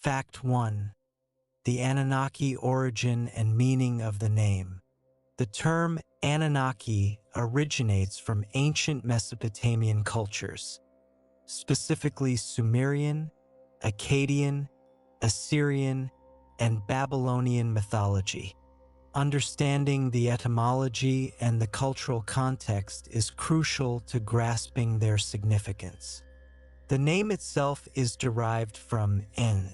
Fact 1. The Anunnaki origin and meaning of the name. The term Anunnaki originates from ancient Mesopotamian cultures, specifically Sumerian, Akkadian, Assyrian, and Babylonian mythology. Understanding the etymology and the cultural context is crucial to grasping their significance. The name itself is derived from En,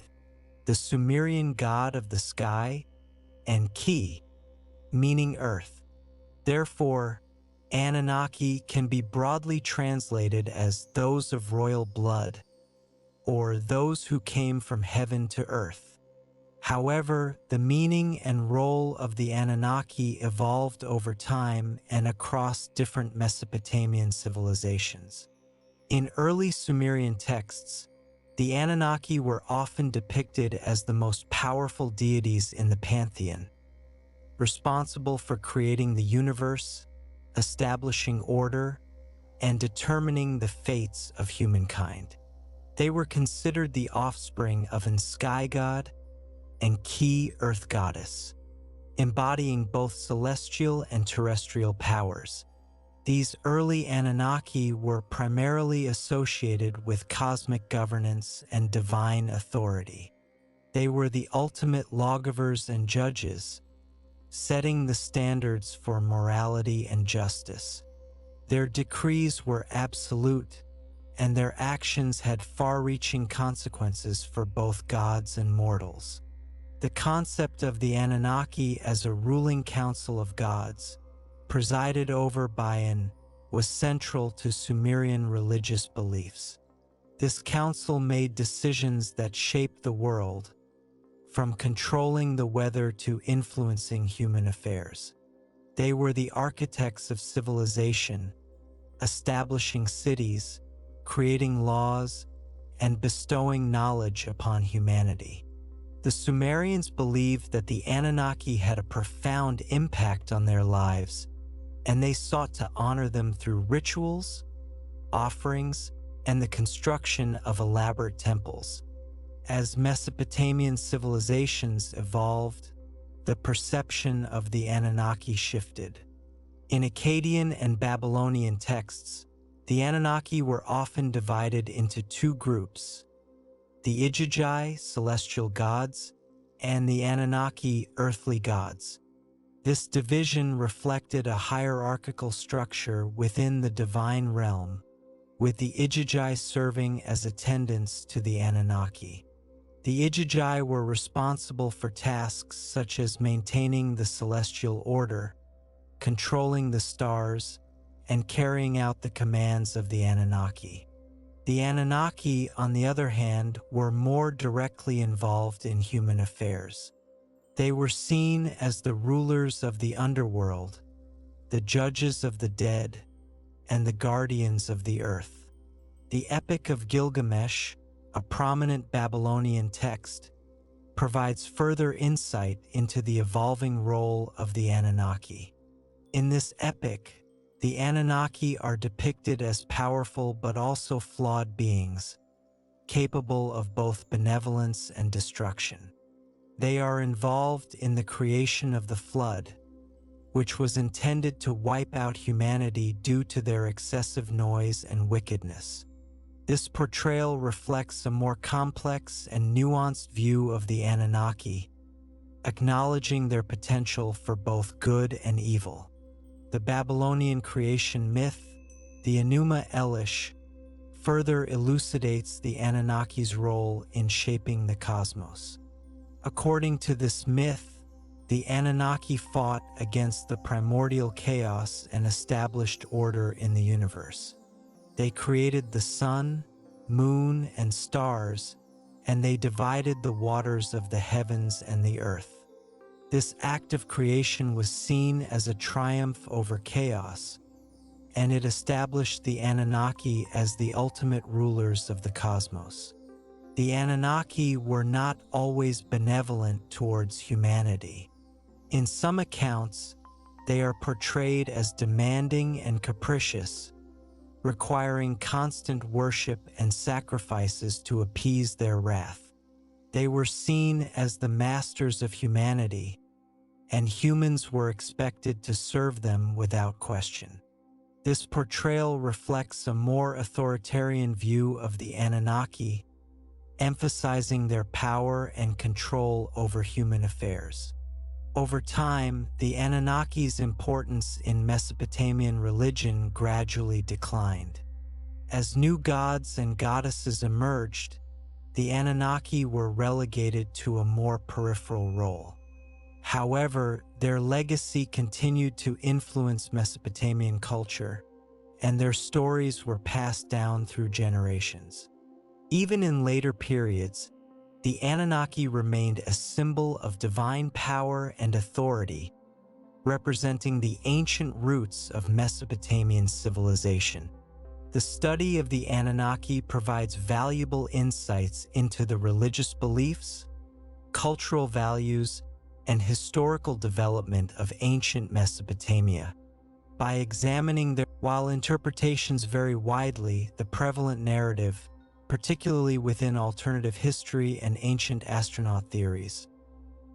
the Sumerian god of the sky, and Ki, meaning earth. Therefore, Anunnaki can be broadly translated as those of royal blood, or those who came from heaven to earth. However, the meaning and role of the Anunnaki evolved over time and across different Mesopotamian civilizations. In early Sumerian texts, the Anunnaki were often depicted as the most powerful deities in the pantheon, responsible for creating the universe, establishing order, and determining the fates of humankind. They were considered the offspring of an sky god and Ki earth goddess, embodying both celestial and terrestrial powers. These early Anunnaki were primarily associated with cosmic governance and divine authority. They were the ultimate lawgivers and judges, setting the standards for morality and justice. Their decrees were absolute, and their actions had far-reaching consequences for both gods and mortals. The concept of the Anunnaki as a ruling council of gods, presided over by An, was central to Sumerian religious beliefs. This council made decisions that shaped the world, from controlling the weather to influencing human affairs. They were the architects of civilization, establishing cities, creating laws, and bestowing knowledge upon humanity. The Sumerians believed that the Anunnaki had a profound impact on their lives, and they sought to honor them through rituals, offerings, and the construction of elaborate temples. As Mesopotamian civilizations evolved, the perception of the Anunnaki shifted. In Akkadian and Babylonian texts, the Anunnaki were often divided into two groups: the Igigi, celestial gods, and the Anunnaki, earthly gods. This division reflected a hierarchical structure within the divine realm, with the Igigi serving as attendants to the Anunnaki. The Igigi were responsible for tasks such as maintaining the celestial order, controlling the stars, and carrying out the commands of the Anunnaki. The Anunnaki, on the other hand, were more directly involved in human affairs. They were seen as the rulers of the underworld, the judges of the dead, and the guardians of the earth. The Epic of Gilgamesh, a prominent Babylonian text, provides further insight into the evolving role of the Anunnaki. In this epic, the Anunnaki are depicted as powerful but also flawed beings, capable of both benevolence and destruction. They are involved in the creation of the flood, which was intended to wipe out humanity due to their excessive noise and wickedness. This portrayal reflects a more complex and nuanced view of the Anunnaki, acknowledging their potential for both good and evil. The Babylonian creation myth, the Enuma Elish, further elucidates the Anunnaki's role in shaping the cosmos. According to this myth, the Anunnaki fought against the primordial chaos and established order in the universe. They created the sun, moon, and stars, and they divided the waters of the heavens and the earth. This act of creation was seen as a triumph over chaos, and it established the Anunnaki as the ultimate rulers of the cosmos. The Anunnaki were not always benevolent towards humanity. In some accounts, they are portrayed as demanding and capricious, requiring constant worship and sacrifices to appease their wrath. They were seen as the masters of humanity, and humans were expected to serve them without question. This portrayal reflects a more authoritarian view of the Anunnaki, emphasizing their power and control over human affairs. Over time, the Anunnaki's importance in Mesopotamian religion gradually declined. As new gods and goddesses emerged, the Anunnaki were relegated to a more peripheral role. However, their legacy continued to influence Mesopotamian culture, and their stories were passed down through generations. Even in later periods, the Anunnaki remained a symbol of divine power and authority, representing the ancient roots of Mesopotamian civilization. The study of the Anunnaki provides valuable insights into the religious beliefs, cultural values, and historical development of ancient Mesopotamia. By examining their, while interpretations vary widely, the prevalent narrative, particularly within alternative history and ancient astronaut theories,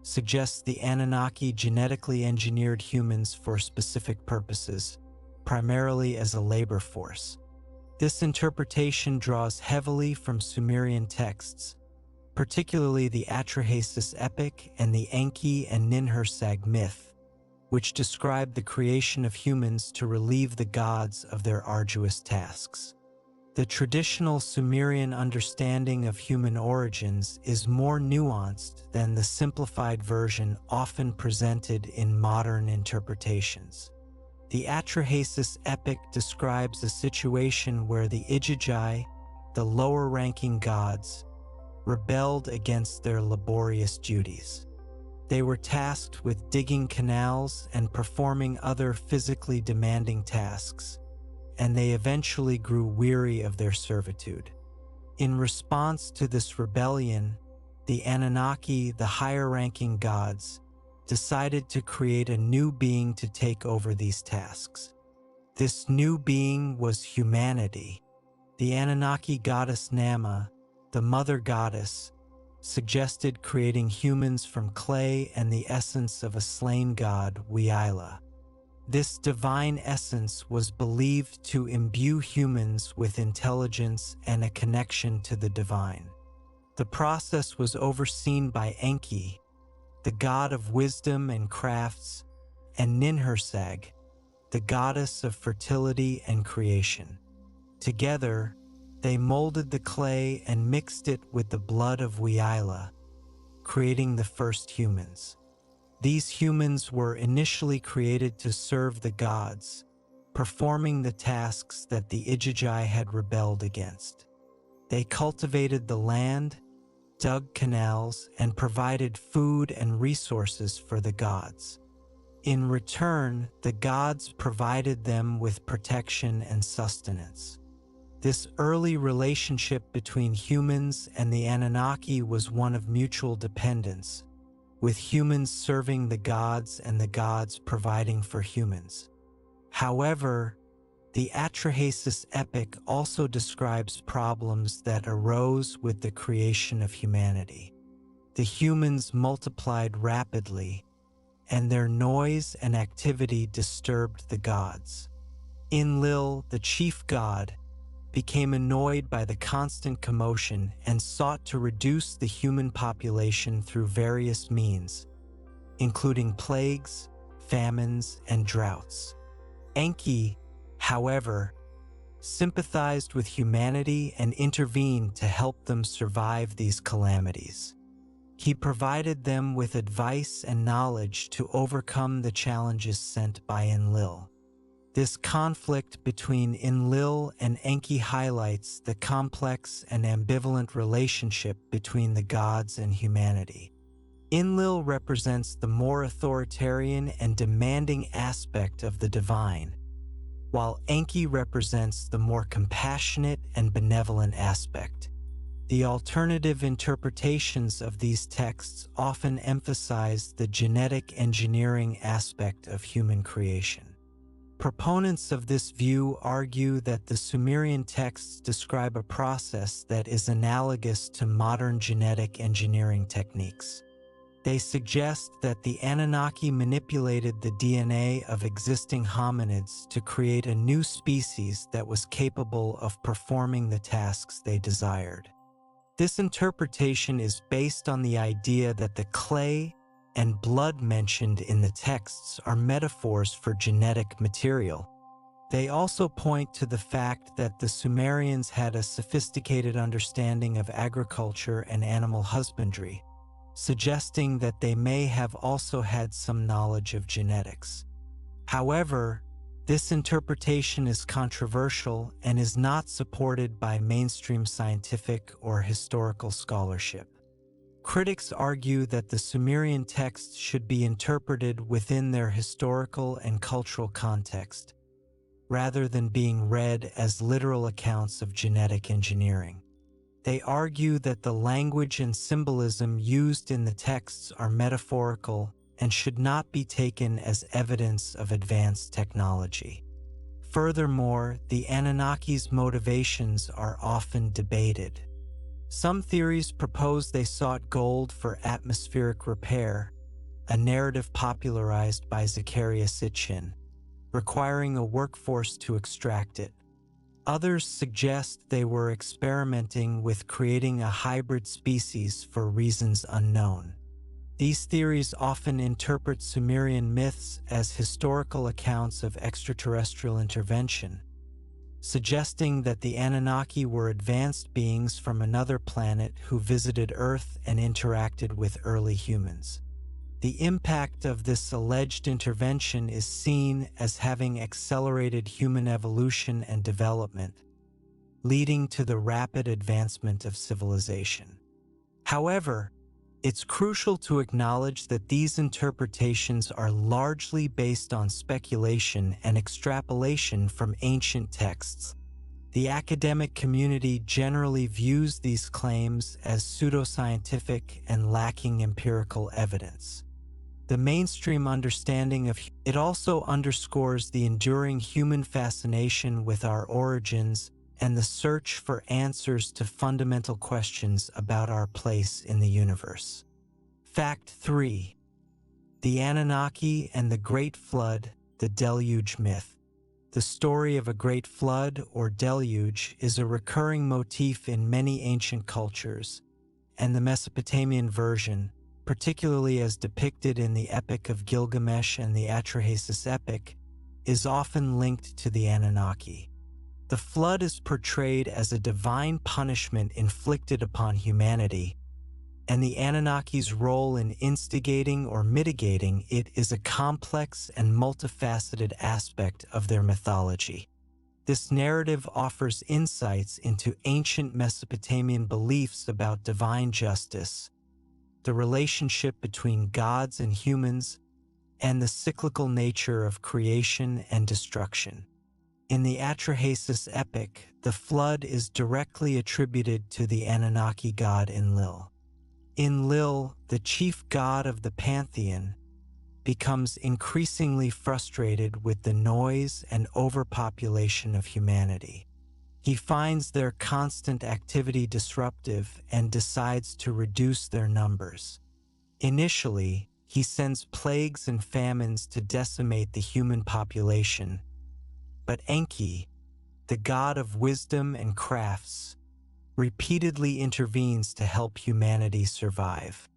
suggests the Anunnaki genetically engineered humans for specific purposes, primarily as a labor force. This interpretation draws heavily from Sumerian texts, particularly the Atrahasis epic and the Enki and Ninhursag myth, which describe the creation of humans to relieve the gods of their arduous tasks. The traditional Sumerian understanding of human origins is more nuanced than the simplified version often presented in modern interpretations. The Atrahasis epic describes a situation where the Igigi, the lower-ranking gods, rebelled against their laborious duties. They were tasked with digging canals and performing other physically demanding tasks, and they eventually grew weary of their servitude. In response to this rebellion, the Anunnaki, the higher-ranking gods, decided to create a new being to take over these tasks. This new being was humanity. The Anunnaki goddess Nama, the mother goddess, suggested creating humans from clay and the essence of a slain god, Weila. This divine essence was believed to imbue humans with intelligence and a connection to the divine. The process was overseen by Enki, the god of wisdom and crafts, and Ninhursag, the goddess of fertility and creation. Together, they molded the clay and mixed it with the blood of Weila, creating the first humans. These humans were initially created to serve the gods, performing the tasks that the Igigi had rebelled against. They cultivated the land, dug canals, and provided food and resources for the gods. In return, the gods provided them with protection and sustenance. This early relationship between humans and the Anunnaki was one of mutual dependence, with humans serving the gods and the gods providing for humans. However, the Atrahasis epic also describes problems that arose with the creation of humanity. The humans multiplied rapidly, and their noise and activity disturbed the gods. Enlil, the chief god, became annoyed by the constant commotion and sought to reduce the human population through various means, including plagues, famines, and droughts. Enki, however, sympathized with humanity and intervened to help them survive these calamities. He provided them with advice and knowledge to overcome the challenges sent by Enlil. This conflict between Enlil and Enki highlights the complex and ambivalent relationship between the gods and humanity. Enlil represents the more authoritarian and demanding aspect of the divine, while Enki represents the more compassionate and benevolent aspect. The alternative interpretations of these texts often emphasize the genetic engineering aspect of human creation. Proponents of this view argue that the Sumerian texts describe a process that is analogous to modern genetic engineering techniques. They suggest that the Anunnaki manipulated the DNA of existing hominids to create a new species that was capable of performing the tasks they desired. This interpretation is based on the idea that the clay and blood mentioned in the texts are metaphors for genetic material. They also point to the fact that the Sumerians had a sophisticated understanding of agriculture and animal husbandry, suggesting that they may have also had some knowledge of genetics. However, this interpretation is controversial and is not supported by mainstream scientific or historical scholarship. Critics argue that the Sumerian texts should be interpreted within their historical and cultural context, rather than being read as literal accounts of genetic engineering. They argue that the language and symbolism used in the texts are metaphorical and should not be taken as evidence of advanced technology. Furthermore, the Anunnaki's motivations are often debated. Some theories propose they sought gold for atmospheric repair, a narrative popularized by Zecharia Sitchin, requiring a workforce to extract it. Others suggest they were experimenting with creating a hybrid species for reasons unknown. These theories often interpret Sumerian myths as historical accounts of extraterrestrial intervention, suggesting that the Anunnaki were advanced beings from another planet who visited Earth and interacted with early humans. The impact of this alleged intervention is seen as having accelerated human evolution and development, leading to the rapid advancement of civilization. However, it's crucial to acknowledge that these interpretations are largely based on speculation and extrapolation from ancient texts. The academic community generally views these claims as pseudoscientific and lacking empirical evidence. The mainstream understanding of it also underscores the enduring human fascination with our origins and the search for answers to fundamental questions about our place in the universe. Fact 3. The Anunnaki and the Great Flood, the Deluge Myth. The story of a great flood or deluge is a recurring motif in many ancient cultures, and the Mesopotamian version, particularly as depicted in the Epic of Gilgamesh and the Atrahasis epic, is often linked to the Anunnaki. The flood is portrayed as a divine punishment inflicted upon humanity, and the Anunnaki's role in instigating or mitigating it is a complex and multifaceted aspect of their mythology. This narrative offers insights into ancient Mesopotamian beliefs about divine justice, the relationship between gods and humans, and the cyclical nature of creation and destruction. In the Atrahasis epic, the flood is directly attributed to the Anunnaki god Enlil. Enlil, the chief god of the pantheon, becomes increasingly frustrated with the noise and overpopulation of humanity. He finds their constant activity disruptive and decides to reduce their numbers. Initially, he sends plagues and famines to decimate the human population, but Enki, the god of wisdom and crafts, repeatedly intervenes to help humanity survive.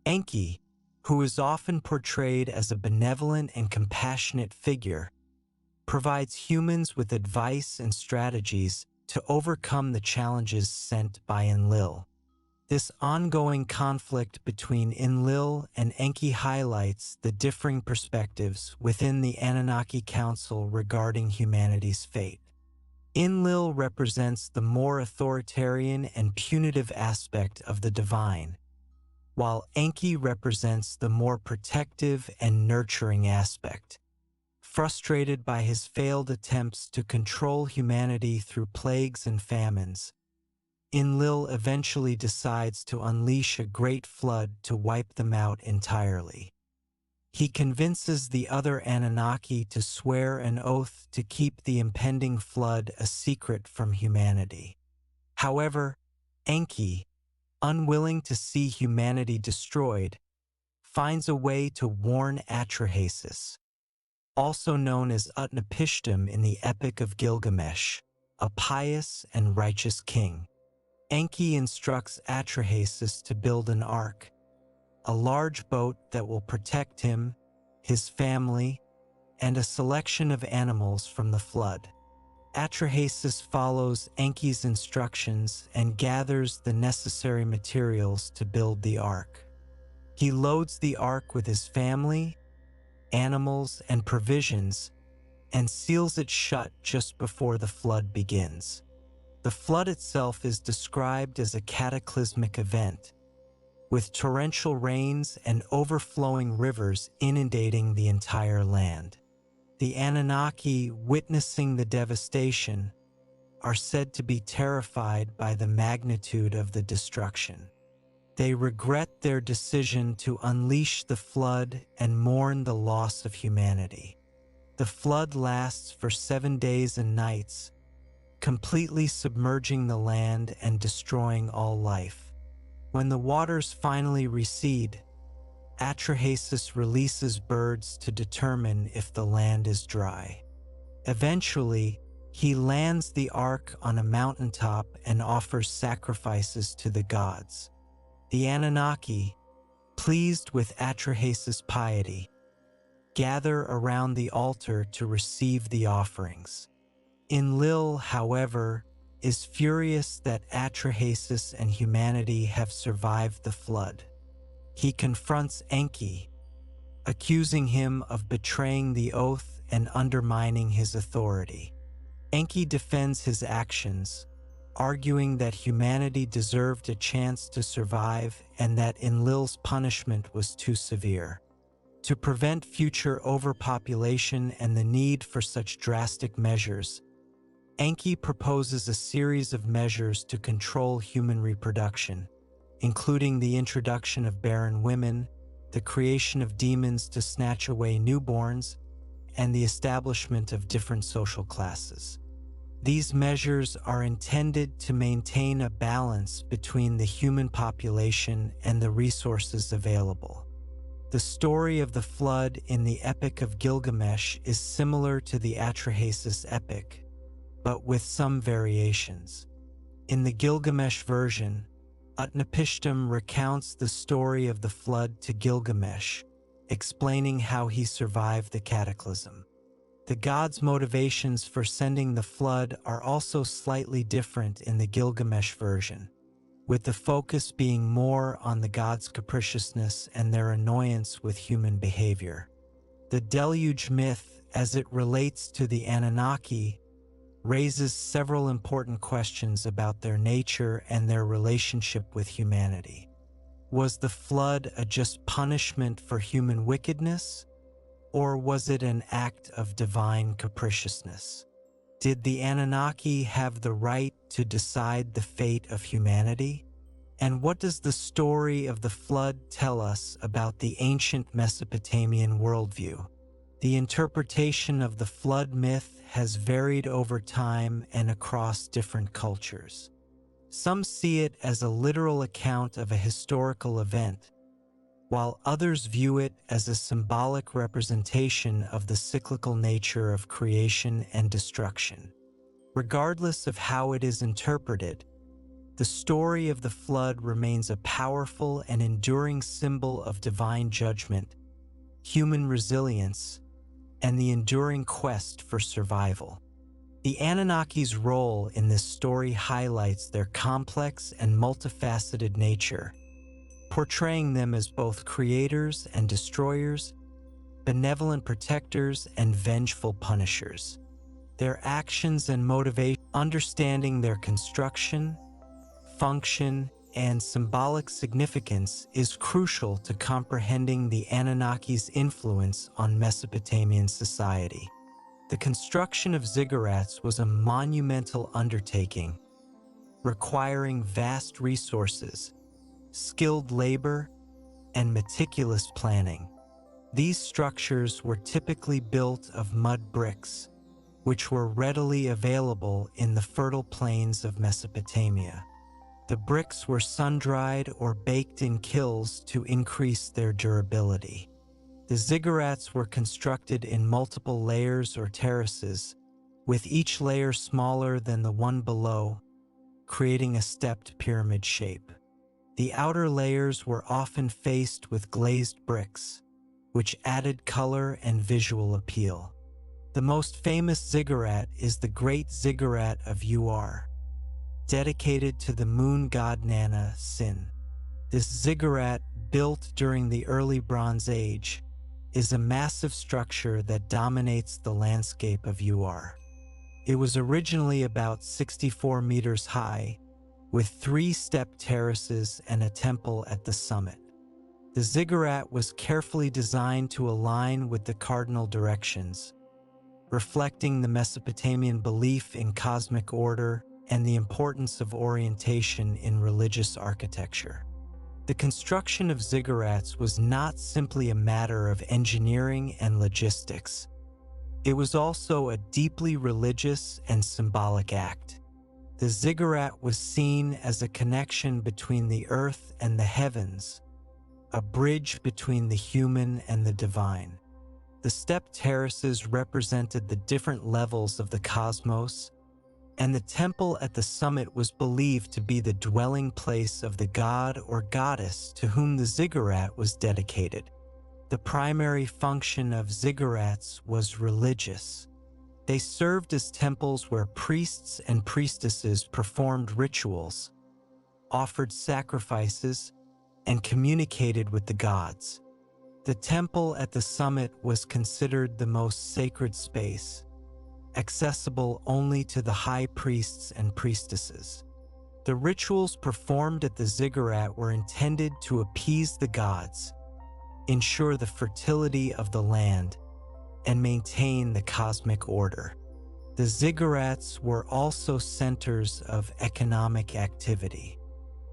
Enki, who is often portrayed as a benevolent and compassionate figure, provides humans with advice and strategies to overcome the challenges sent by Enlil. This ongoing conflict between Enlil and Enki highlights the differing perspectives within the Anunnaki Council regarding humanity's fate. Enlil represents the more authoritarian and punitive aspect of the divine, while Enki represents the more protective and nurturing aspect. Frustrated by his failed attempts to control humanity through plagues and famines, Enlil eventually decides to unleash a great flood to wipe them out entirely. He convinces the other Anunnaki to swear an oath to keep the impending flood a secret from humanity. However, Enki, unwilling to see humanity destroyed, finds a way to warn Atrahasis, also known as Utnapishtim in the Epic of Gilgamesh, a pious and righteous king. Enki instructs Atrahasis to build an ark, a large boat that will protect him, his family, and a selection of animals from the flood. Atrahasis follows Enki's instructions and gathers the necessary materials to build the ark. He loads the ark with his family, animals, and provisions, and seals it shut just before the flood begins. The flood itself is described as a cataclysmic event, with torrential rains and overflowing rivers inundating the entire land. The Anunnaki, witnessing the devastation, are said to be terrified by the magnitude of the destruction. They regret their decision to unleash the flood and mourn the loss of humanity. The flood lasts for 7 days and nights, completely submerging the land and destroying all life. When the waters finally recede, Atrahasis releases birds to determine if the land is dry. Eventually, he lands the ark on a mountaintop and offers sacrifices to the gods. The Anunnaki, pleased with Atrahasis' piety, gather around the altar to receive the offerings. Enlil, however, is furious that Atrahasis and humanity have survived the flood. He confronts Enki, accusing him of betraying the oath and undermining his authority. Enki defends his actions, arguing that humanity deserved a chance to survive and that Enlil's punishment was too severe. To prevent future overpopulation and the need for such drastic measures, Enki proposes a series of measures to control human reproduction, including the introduction of barren women, the creation of demons to snatch away newborns, and the establishment of different social classes. These measures are intended to maintain a balance between the human population and the resources available. The story of the flood in the Epic of Gilgamesh is similar to the Atrahasis epic, but with some variations. In the Gilgamesh version, Utnapishtim recounts the story of the flood to Gilgamesh, explaining how he survived the cataclysm. The god's motivations for sending the flood are also slightly different in the Gilgamesh version, with the focus being more on the gods' capriciousness and their annoyance with human behavior. The deluge myth, as it relates to the Anunnaki, raises several important questions about their nature and their relationship with humanity. Was the flood a just punishment for human wickedness, or was it an act of divine capriciousness? Did the Anunnaki have the right to decide the fate of humanity? And what does the story of the flood tell us about the ancient Mesopotamian worldview? The interpretation of the flood myth has varied over time and across different cultures. Some see it as a literal account of a historical event, while others view it as a symbolic representation of the cyclical nature of creation and destruction. Regardless of how it is interpreted, the story of the flood remains a powerful and enduring symbol of divine judgment, human resilience, and the enduring quest for survival. The Anunnaki's role in this story highlights their complex and multifaceted nature, portraying them as both creators and destroyers, benevolent protectors and vengeful punishers. Their actions and motivation, understanding their construction, function, and symbolic significance is crucial to comprehending the Anunnaki's influence on Mesopotamian society. The construction of ziggurats was a monumental undertaking, requiring vast resources, skilled labor, and meticulous planning. These structures were typically built of mud bricks, which were readily available in the fertile plains of Mesopotamia. The bricks were sun-dried or baked in kilns to increase their durability. The ziggurats were constructed in multiple layers or terraces, with each layer smaller than the one below, creating a stepped pyramid shape. The outer layers were often faced with glazed bricks, which added color and visual appeal. The most famous ziggurat is the Great Ziggurat of Ur, dedicated to the moon god Nana Sin. This ziggurat, built during the early Bronze Age, is a massive structure that dominates the landscape of Ur. It was originally about 64 meters high, with 3 step terraces and a temple at the summit. The ziggurat was carefully designed to align with the cardinal directions, reflecting the Mesopotamian belief in cosmic order and the importance of orientation in religious architecture. The construction of ziggurats was not simply a matter of engineering and logistics. It was also a deeply religious and symbolic act. The ziggurat was seen as a connection between the earth and the heavens, a bridge between the human and the divine. The step terraces represented the different levels of the cosmos, and the temple at the summit was believed to be the dwelling place of the god or goddess to whom the ziggurat was dedicated. The primary function of ziggurats was religious. They served as temples where priests and priestesses performed rituals, offered sacrifices, and communicated with the gods. The temple at the summit was considered the most sacred space, accessible only to the high priests and priestesses. The rituals performed at the ziggurat were intended to appease the gods, ensure the fertility of the land, and maintain the cosmic order. The ziggurats were also centers of economic activity.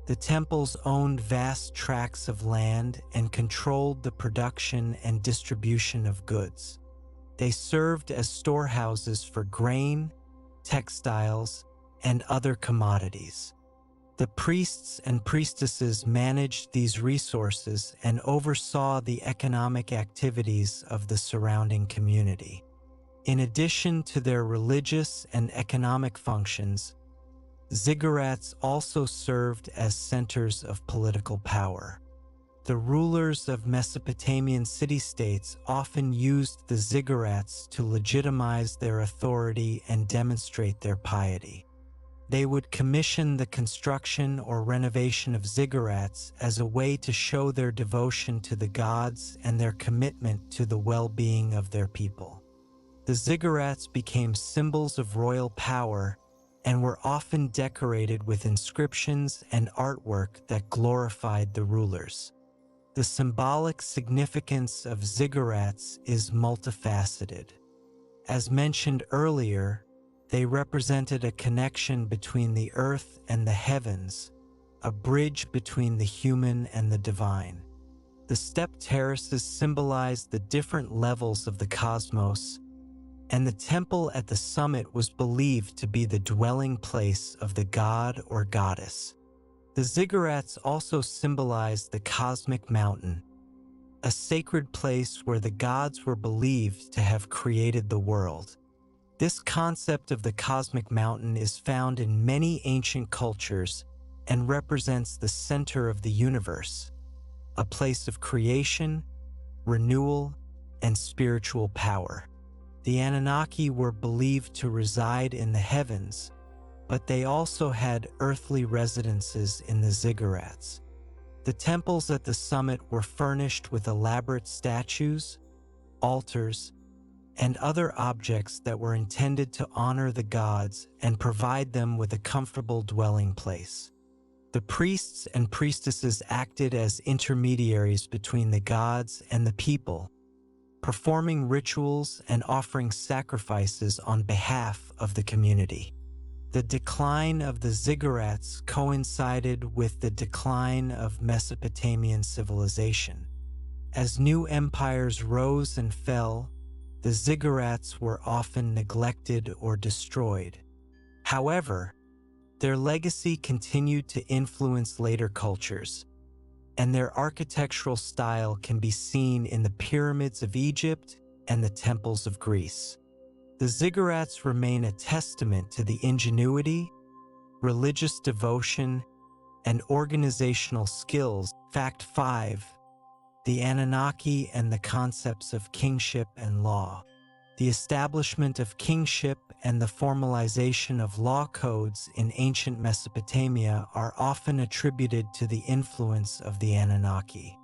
The temples owned vast tracts of land and controlled the production and distribution of goods. They served as storehouses for grain, textiles, and other commodities. The priests and priestesses managed these resources and oversaw the economic activities of the surrounding community. In addition to their religious and economic functions, ziggurats also served as centers of political power. The rulers of Mesopotamian city-states often used the ziggurats to legitimize their authority and demonstrate their piety. They would commission the construction or renovation of ziggurats as a way to show their devotion to the gods and their commitment to the well-being of their people. The ziggurats became symbols of royal power and were often decorated with inscriptions and artwork that glorified the rulers. The symbolic significance of ziggurats is multifaceted. As mentioned earlier, they represented a connection between the earth and the heavens, a bridge between the human and the divine. The step terraces symbolized the different levels of the cosmos, and the temple at the summit was believed to be the dwelling place of the god or goddess. The ziggurats also symbolized the cosmic mountain, a sacred place where the gods were believed to have created the world. This concept of the cosmic mountain is found in many ancient cultures and represents the center of the universe, a place of creation, renewal, and spiritual power. The Anunnaki were believed to reside in the heavens, but they also had earthly residences in the ziggurats. The temples at the summit were furnished with elaborate statues, altars, and other objects that were intended to honor the gods and provide them with a comfortable dwelling place. The priests and priestesses acted as intermediaries between the gods and the people, performing rituals and offering sacrifices on behalf of the community. The decline of the ziggurats coincided with the decline of Mesopotamian civilization. As new empires rose and fell, the ziggurats were often neglected or destroyed. However, their legacy continued to influence later cultures, and their architectural style can be seen in the pyramids of Egypt and the temples of Greece. The ziggurats remain a testament to the ingenuity, religious devotion, and organizational skills. Fact 5. The Anunnaki and the concepts of kingship and law. The establishment of kingship and the formalization of law codes in ancient Mesopotamia are often attributed to the influence of the Anunnaki.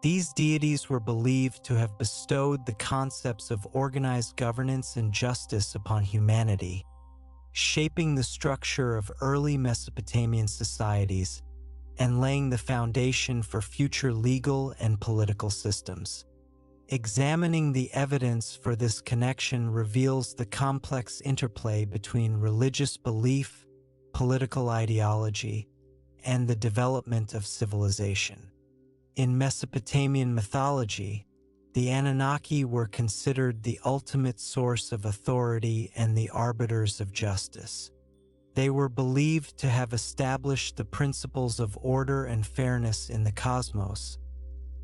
These deities were believed to have bestowed the concepts of organized governance and justice upon humanity, shaping the structure of early Mesopotamian societies and laying the foundation for future legal and political systems. Examining the evidence for this connection reveals the complex interplay between religious belief, political ideology, and the development of civilization. In Mesopotamian mythology, the Anunnaki were considered the ultimate source of authority and the arbiters of justice. They were believed to have established the principles of order and fairness in the cosmos,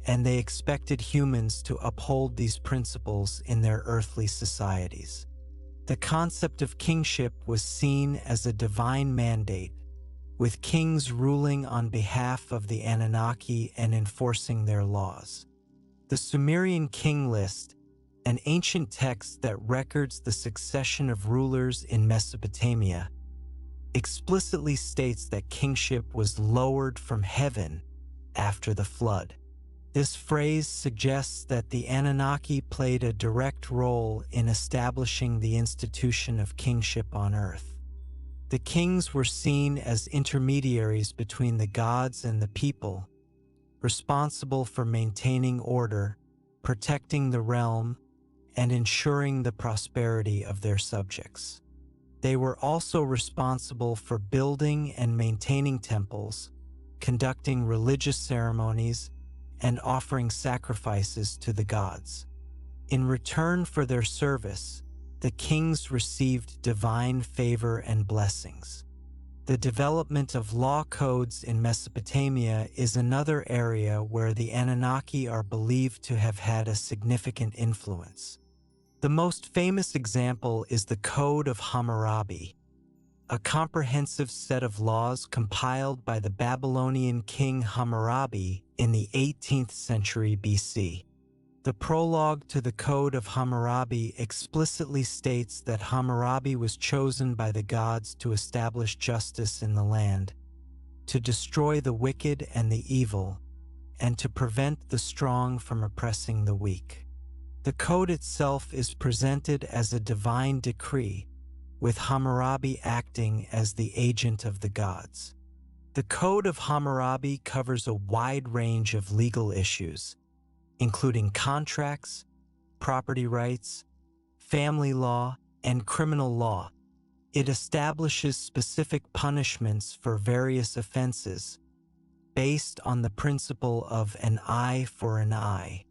and they expected humans to uphold these principles in their earthly societies. The concept of kingship was seen as a divine mandate, with kings ruling on behalf of the Anunnaki and enforcing their laws. The Sumerian king list, an ancient text that records the succession of rulers in Mesopotamia, explicitly states that kingship was lowered from heaven after the flood. This phrase suggests that the Anunnaki played a direct role in establishing the institution of kingship on Earth. The kings were seen as intermediaries between the gods and the people, responsible for maintaining order, protecting the realm, and ensuring the prosperity of their subjects. They were also responsible for building and maintaining temples, conducting religious ceremonies, and offering sacrifices to the gods. In return for their service, the kings received divine favor and blessings. The development of law codes in Mesopotamia is another area where the Anunnaki are believed to have had a significant influence. The most famous example is the Code of Hammurabi, a comprehensive set of laws compiled by the Babylonian king Hammurabi in the 18th century BC. The prologue to the Code of Hammurabi explicitly states that Hammurabi was chosen by the gods to establish justice in the land, to destroy the wicked and the evil, and to prevent the strong from oppressing the weak. The code itself is presented as a divine decree, with Hammurabi acting as the agent of the gods. The Code of Hammurabi covers a wide range of legal issues, including contracts, property rights, family law, and criminal law. It establishes specific punishments for various offenses based on the principle of an eye for an eye.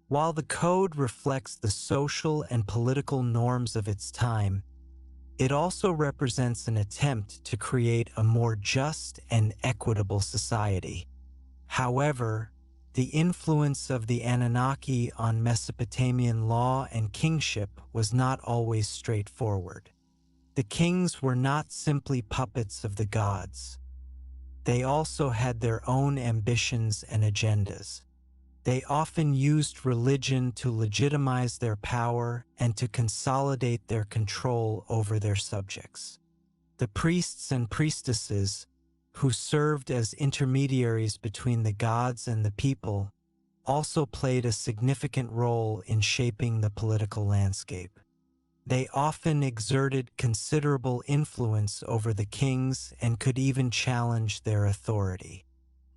While the code reflects the social and political norms of its time, it also represents an attempt to create a more just and equitable society. However, the influence of the Anunnaki on Mesopotamian law and kingship was not always straightforward. The kings were not simply puppets of the gods. They also had their own ambitions and agendas. They often used religion to legitimize their power and to consolidate their control over their subjects. The priests and priestesses, who served as intermediaries between the gods and the people, also played a significant role in shaping the political landscape. They often exerted considerable influence over the kings and could even challenge their authority.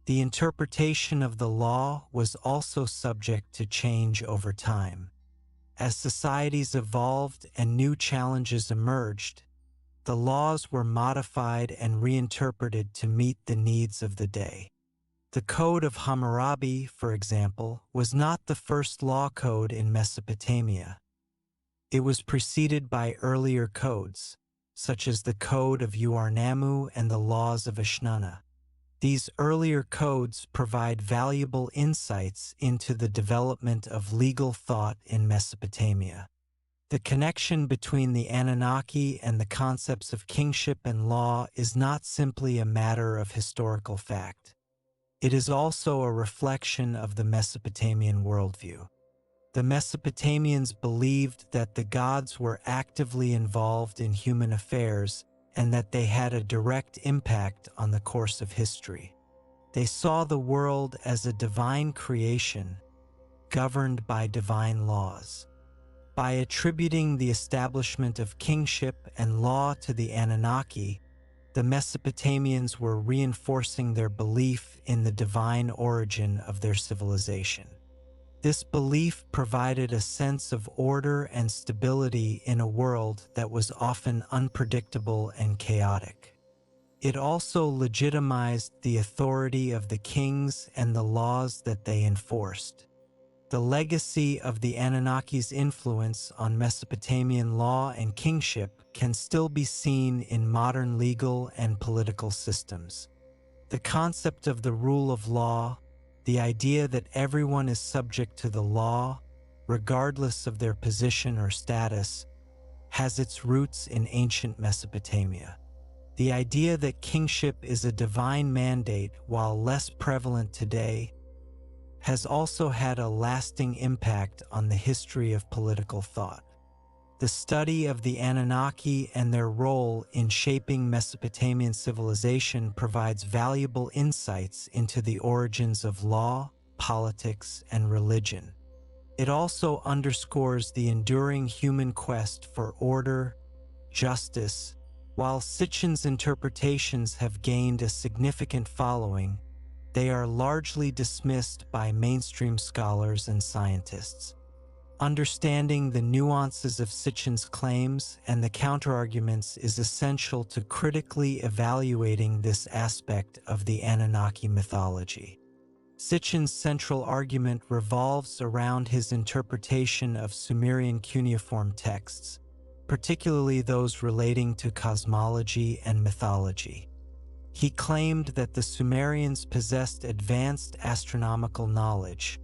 The interpretation of the law was also subject to change over time. As societies evolved and new challenges emerged, the laws were modified and reinterpreted to meet the needs of the day. The Code of Hammurabi, for example, was not the first law code in Mesopotamia. It was preceded by earlier codes, such as the Code of Uarnamu and the Laws of Ashnuna. These earlier codes provide valuable insights into the development of legal thought in Mesopotamia. The connection between the Anunnaki and the concepts of kingship and law is not simply a matter of historical fact. It is also a reflection of the Mesopotamian worldview. The Mesopotamians believed that the gods were actively involved in human affairs and that they had a direct impact on the course of history. They saw the world as a divine creation, governed by divine laws. By attributing the establishment of kingship and law to the Anunnaki, the Mesopotamians were reinforcing their belief in the divine origin of their civilization. This belief provided a sense of order and stability in a world that was often unpredictable and chaotic. It also legitimized the authority of the kings and the laws that they enforced. The legacy of the Anunnaki's influence on Mesopotamian law and kingship can still be seen in modern legal and political systems. The concept of the rule of law, the idea that everyone is subject to the law, regardless of their position or status, has its roots in ancient Mesopotamia. The idea that kingship is a divine mandate, while less prevalent today, has also had a lasting impact on the history of political thought. The study of the Anunnaki and their role in shaping Mesopotamian civilization provides valuable insights into the origins of law, politics, and religion. It also underscores the enduring human quest for order, justice. While Sitchin's interpretations have gained a significant following, they are largely dismissed by mainstream scholars and scientists. Understanding the nuances of Sitchin's claims and the counterarguments is essential to critically evaluating this aspect of the Anunnaki mythology. Sitchin's central argument revolves around his interpretation of Sumerian cuneiform texts, particularly those relating to cosmology and mythology. He claimed that the Sumerians possessed advanced astronomical knowledge,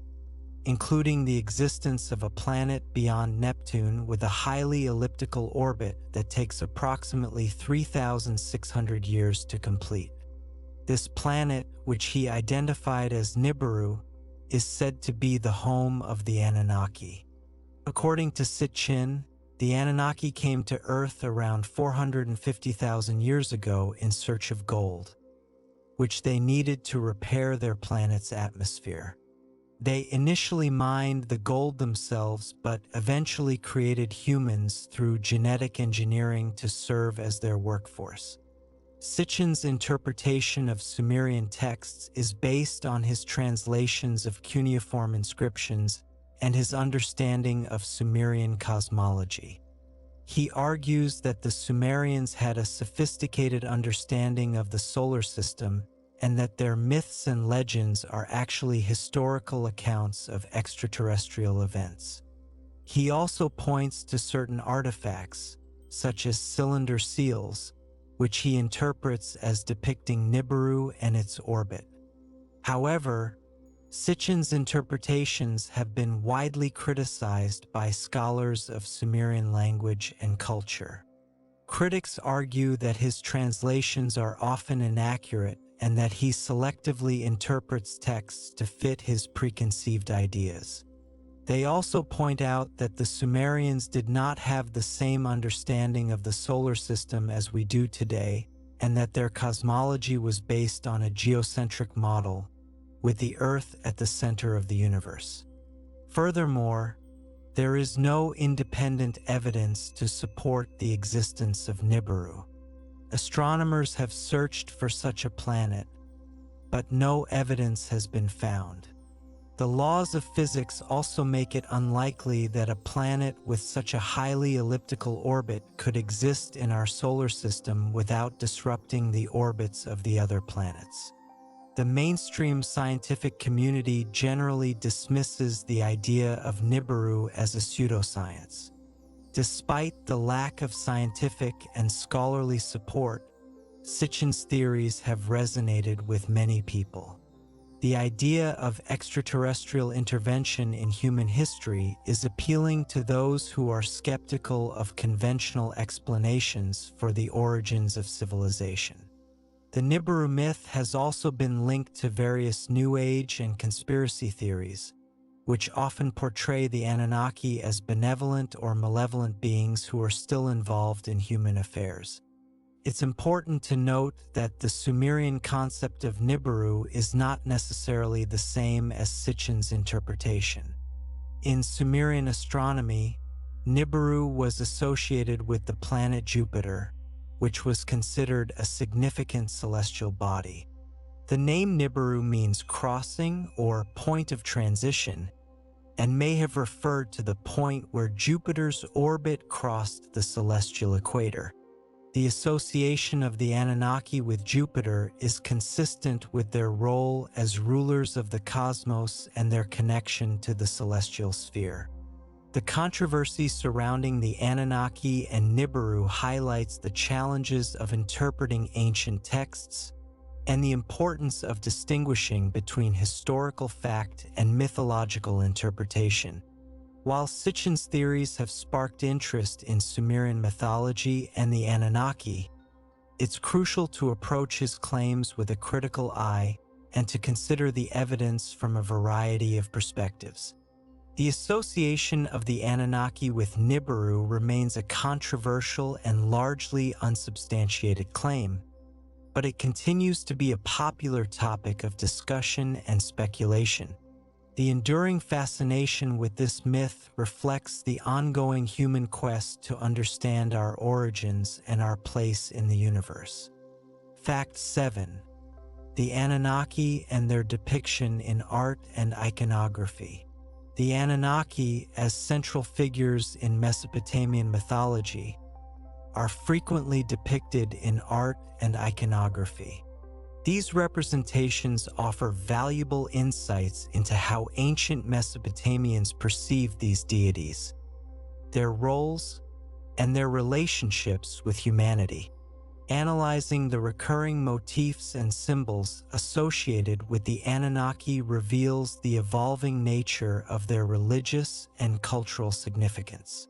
including the existence of a planet beyond Neptune with a highly elliptical orbit that takes approximately 3,600 years to complete. This planet, which he identified as Nibiru, is said to be the home of the Anunnaki. According to Sitchin, the Anunnaki came to Earth around 450,000 years ago in search of gold, which they needed to repair their planet's atmosphere. They initially mined the gold themselves, but eventually created humans through genetic engineering to serve as their workforce. Sitchin's interpretation of Sumerian texts is based on his translations of cuneiform inscriptions and his understanding of Sumerian cosmology. He argues that the Sumerians had a sophisticated understanding of the solar system and that their myths and legends are actually historical accounts of extraterrestrial events. He also points to certain artifacts, such as cylinder seals, which he interprets as depicting Nibiru and its orbit. However, Sitchin's interpretations have been widely criticized by scholars of Sumerian language and culture. Critics argue that his translations are often inaccurate and that he selectively interprets texts to fit his preconceived ideas. They also point out that the Sumerians did not have the same understanding of the solar system as we do today, and that their cosmology was based on a geocentric model, with the Earth at the center of the universe. Furthermore, there is no independent evidence to support the existence of Nibiru. Astronomers have searched for such a planet, but no evidence has been found. The laws of physics also make it unlikely that a planet with such a highly elliptical orbit could exist in our solar system without disrupting the orbits of the other planets. The mainstream scientific community generally dismisses the idea of Nibiru as a pseudoscience. Despite the lack of scientific and scholarly support, Sitchin's theories have resonated with many people. The idea of extraterrestrial intervention in human history is appealing to those who are skeptical of conventional explanations for the origins of civilization. The Nibiru myth has also been linked to various New Age and conspiracy theories, which often portray the Anunnaki as benevolent or malevolent beings who are still involved in human affairs. It's important to note that the Sumerian concept of Nibiru is not necessarily the same as Sitchin's interpretation. In Sumerian astronomy, Nibiru was associated with the planet Jupiter, which was considered a significant celestial body. The name Nibiru means crossing or point of transition, and may have referred to the point where Jupiter's orbit crossed the celestial equator. The association of the Anunnaki with Jupiter is consistent with their role as rulers of the cosmos and their connection to the celestial sphere. The controversy surrounding the Anunnaki and Nibiru highlights the challenges of interpreting ancient texts and the importance of distinguishing between historical fact and mythological interpretation. While Sitchin's theories have sparked interest in Sumerian mythology and the Anunnaki, it's crucial to approach his claims with a critical eye and to consider the evidence from a variety of perspectives. The association of the Anunnaki with Nibiru remains a controversial and largely unsubstantiated claim, but it continues to be a popular topic of discussion and speculation. The enduring fascination with this myth reflects the ongoing human quest to understand our origins and our place in the universe. Fact 7. The Anunnaki and their depiction in art and iconography. The Anunnaki, as central figures in Mesopotamian mythology, are frequently depicted in art and iconography. These representations offer valuable insights into how ancient Mesopotamians perceived these deities, their roles, and their relationships with humanity. Analyzing the recurring motifs and symbols associated with the Anunnaki reveals the evolving nature of their religious and cultural significance.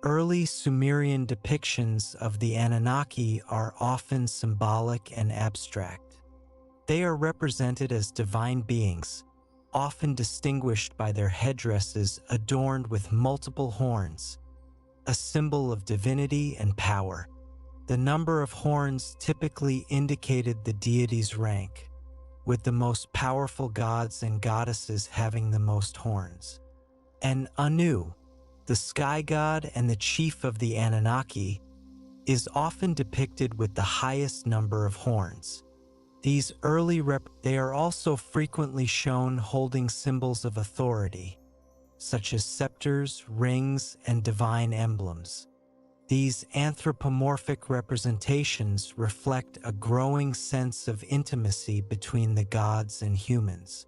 Early Sumerian depictions of the Anunnaki are often symbolic and abstract. They are represented as divine beings, often distinguished by their headdresses adorned with multiple horns, a symbol of divinity and power. The number of horns typically indicated the deity's rank, with the most powerful gods and goddesses having the most horns. And Anu, the sky god and the chief of the Anunnaki, is often depicted with the highest number of horns. These early they are also frequently shown holding symbols of authority, such as scepters, rings, and divine emblems. These anthropomorphic representations reflect a growing sense of intimacy between the gods and humans.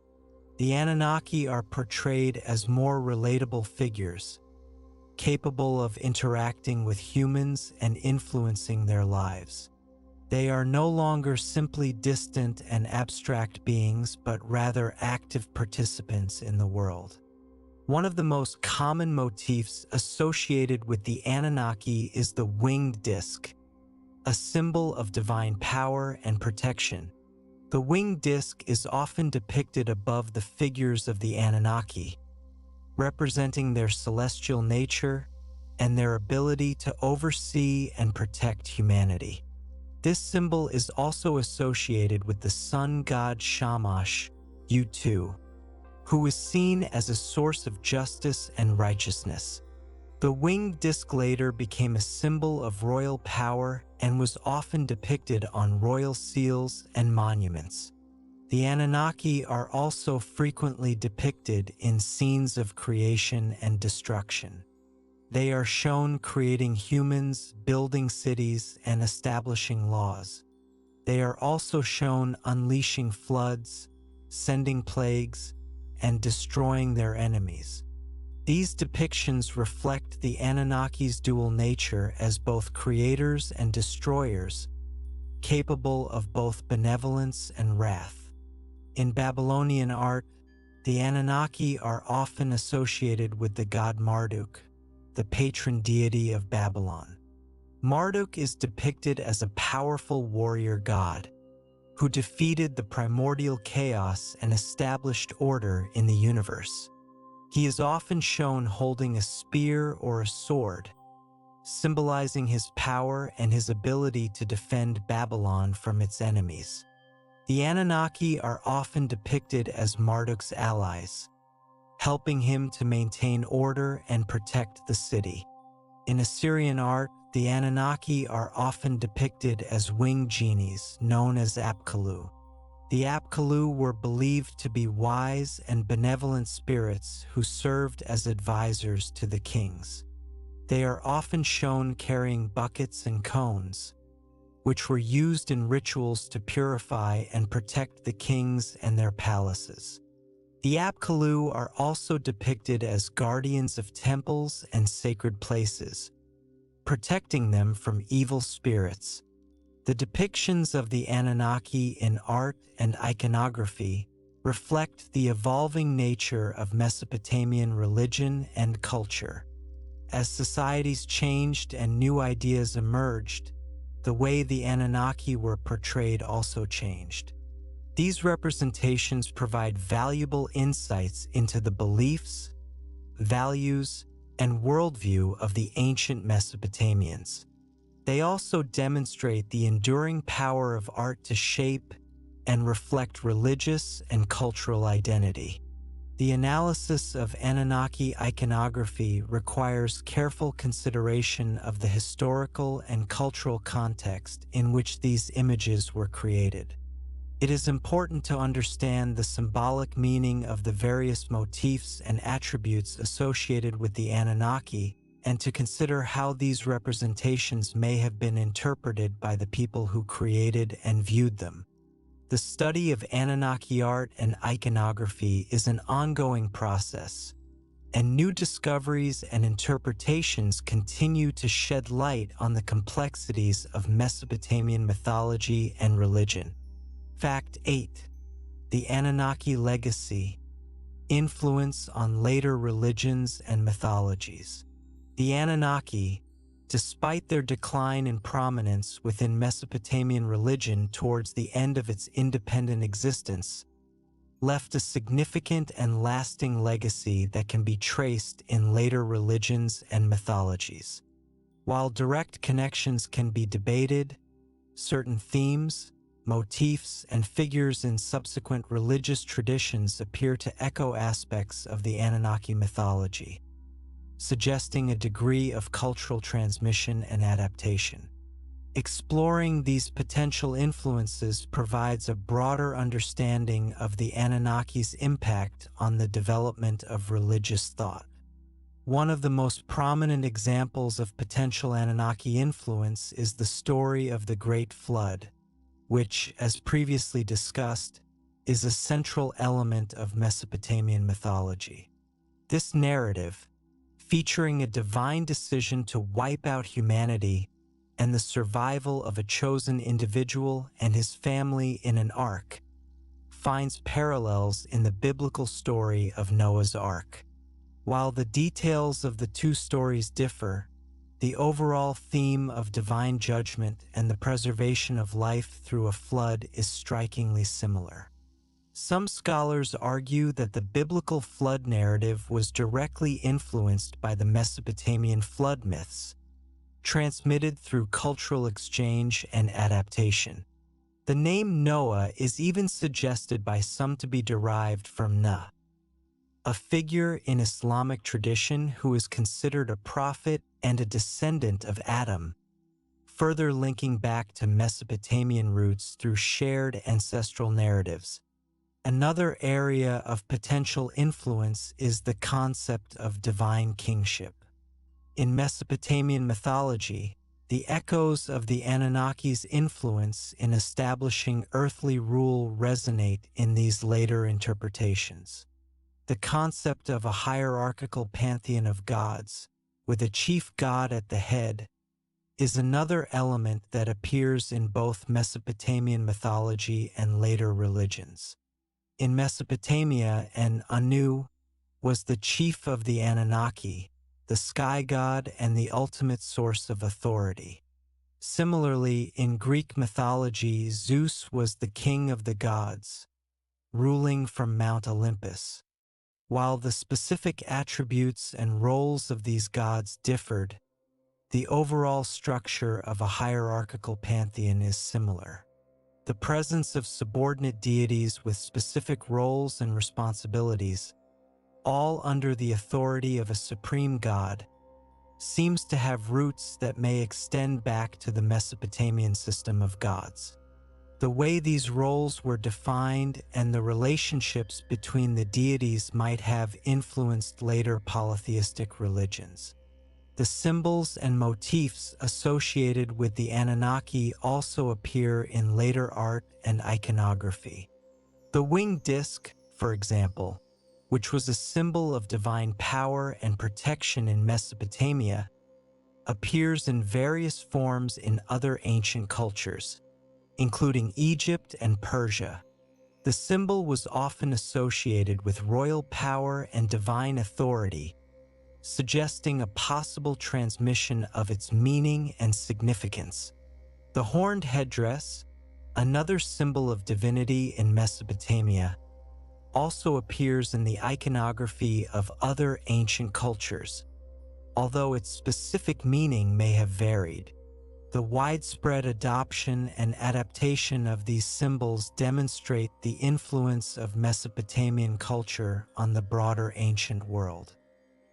The Anunnaki are portrayed as more relatable figures, capable of interacting with humans and influencing their lives. They are no longer simply distant and abstract beings, but rather active participants in the world. One of the most common motifs associated with the Anunnaki is the winged disc, a symbol of divine power and protection. The winged disc is often depicted above the figures of the Anunnaki, representing their celestial nature and their ability to oversee and protect humanity. This symbol is also associated with the sun god Shamash, U2, who is seen as a source of justice and righteousness. The winged disc later became a symbol of royal power and was often depicted on royal seals and monuments. The Anunnaki are also frequently depicted in scenes of creation and destruction. They are shown creating humans, building cities, and establishing laws. They are also shown unleashing floods, sending plagues, and destroying their enemies. These depictions reflect the Anunnaki's dual nature as both creators and destroyers, capable of both benevolence and wrath. In Babylonian art, the Anunnaki are often associated with the god Marduk, the patron deity of Babylon. Marduk is depicted as a powerful warrior god who defeated the primordial chaos and established order in the universe. He is often shown holding a spear or a sword, symbolizing his power and his ability to defend Babylon from its enemies. The Anunnaki are often depicted as Marduk's allies, helping him to maintain order and protect the city. In Assyrian art, the Anunnaki are often depicted as winged genies known as Apkallu. The Apkallu were believed to be wise and benevolent spirits who served as advisors to the kings. They are often shown carrying buckets and cones, which were used in rituals to purify and protect the kings and their palaces. The Apkallu are also depicted as guardians of temples and sacred places, protecting them from evil spirits. The depictions of the Anunnaki in art and iconography reflect the evolving nature of Mesopotamian religion and culture. As societies changed and new ideas emerged, the way the Anunnaki were portrayed also changed. These representations provide valuable insights into the beliefs, values, and worldview of the ancient Mesopotamians. They also demonstrate the enduring power of art to shape and reflect religious and cultural identity. The analysis of Anunnaki iconography requires careful consideration of the historical and cultural context in which these images were created. It is important to understand the symbolic meaning of the various motifs and attributes associated with the Anunnaki, and to consider how these representations may have been interpreted by the people who created and viewed them. The study of Anunnaki art and iconography is an ongoing process, and new discoveries and interpretations continue to shed light on the complexities of Mesopotamian mythology and religion. Fact 8. The Anunnaki legacy: influence on later religions and mythologies. The Anunnaki, despite their decline in prominence within Mesopotamian religion towards the end of its independent existence, left a significant and lasting legacy that can be traced in later religions and mythologies. While direct connections can be debated, certain themes, motifs, and figures in subsequent religious traditions appear to echo aspects of the Anunnaki mythology, suggesting a degree of cultural transmission and adaptation. Exploring these potential influences provides a broader understanding of the Anunnaki's impact on the development of religious thought. One of the most prominent examples of potential Anunnaki influence is the story of the Great Flood, which, as previously discussed, is a central element of Mesopotamian mythology. This narrative, featuring a divine decision to wipe out humanity and the survival of a chosen individual and his family in an ark, finds parallels in the biblical story of Noah's Ark. While the details of the two stories differ, the overall theme of divine judgment and the preservation of life through a flood is strikingly similar. Some scholars argue that the biblical flood narrative was directly influenced by the Mesopotamian flood myths, transmitted through cultural exchange and adaptation. The name Noah is even suggested by some to be derived from Na, a figure in Islamic tradition who is considered a prophet and a descendant of Adam, further linking back to Mesopotamian roots through shared ancestral narratives. Another area of potential influence is the concept of divine kingship. In Mesopotamian mythology, The echoes of the Anunnaki's influence in establishing earthly rule resonate in these later interpretations. The concept of a hierarchical pantheon of gods, with a chief god at the head, is another element that appears in both Mesopotamian mythology and later religions. In Mesopotamia, an Anu was the chief of the Anunnaki, the sky god and the ultimate source of authority. Similarly, in Greek mythology, Zeus was the king of the gods, ruling from Mount Olympus. While the specific attributes and roles of these gods differed, the overall structure of a hierarchical pantheon is similar. The presence of subordinate deities with specific roles and responsibilities, all under the authority of a supreme god, seems to have roots that may extend back to the Mesopotamian system of gods. The way these roles were defined and the relationships between the deities might have influenced later polytheistic religions. The symbols and motifs associated with the Anunnaki also appear in later art and iconography. The winged disc, for example, which was a symbol of divine power and protection in Mesopotamia, appears in various forms in other ancient cultures, including Egypt and Persia. The symbol was often associated with royal power and divine authority, suggesting a possible transmission of its meaning and significance. The horned headdress, another symbol of divinity in Mesopotamia, also appears in the iconography of other ancient cultures, although its specific meaning may have varied. The widespread adoption and adaptation of these symbols demonstrate the influence of Mesopotamian culture on the broader ancient world.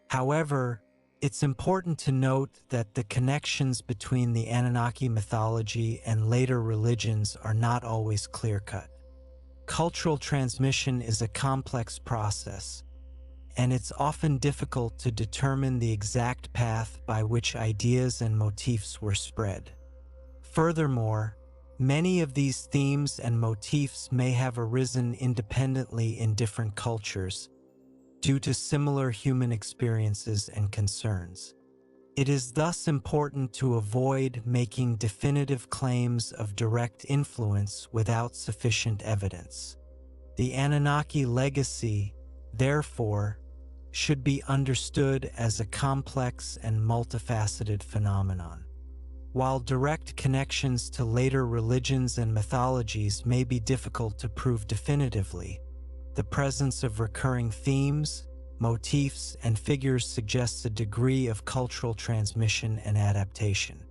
However, it's important to note that the connections between the Anunnaki mythology and later religions are not always clear-cut. Cultural transmission is a complex process, and it's often difficult to determine the exact path by which ideas and motifs were spread. Furthermore, many of these themes and motifs may have arisen independently in different cultures, due to similar human experiences and concerns. It is thus important to avoid making definitive claims of direct influence without sufficient evidence. The Anunnaki legacy, therefore, should be understood as a complex and multifaceted phenomenon. While direct connections to later religions and mythologies may be difficult to prove definitively, the presence of recurring themes, motifs, and figures suggests a degree of cultural transmission and adaptation.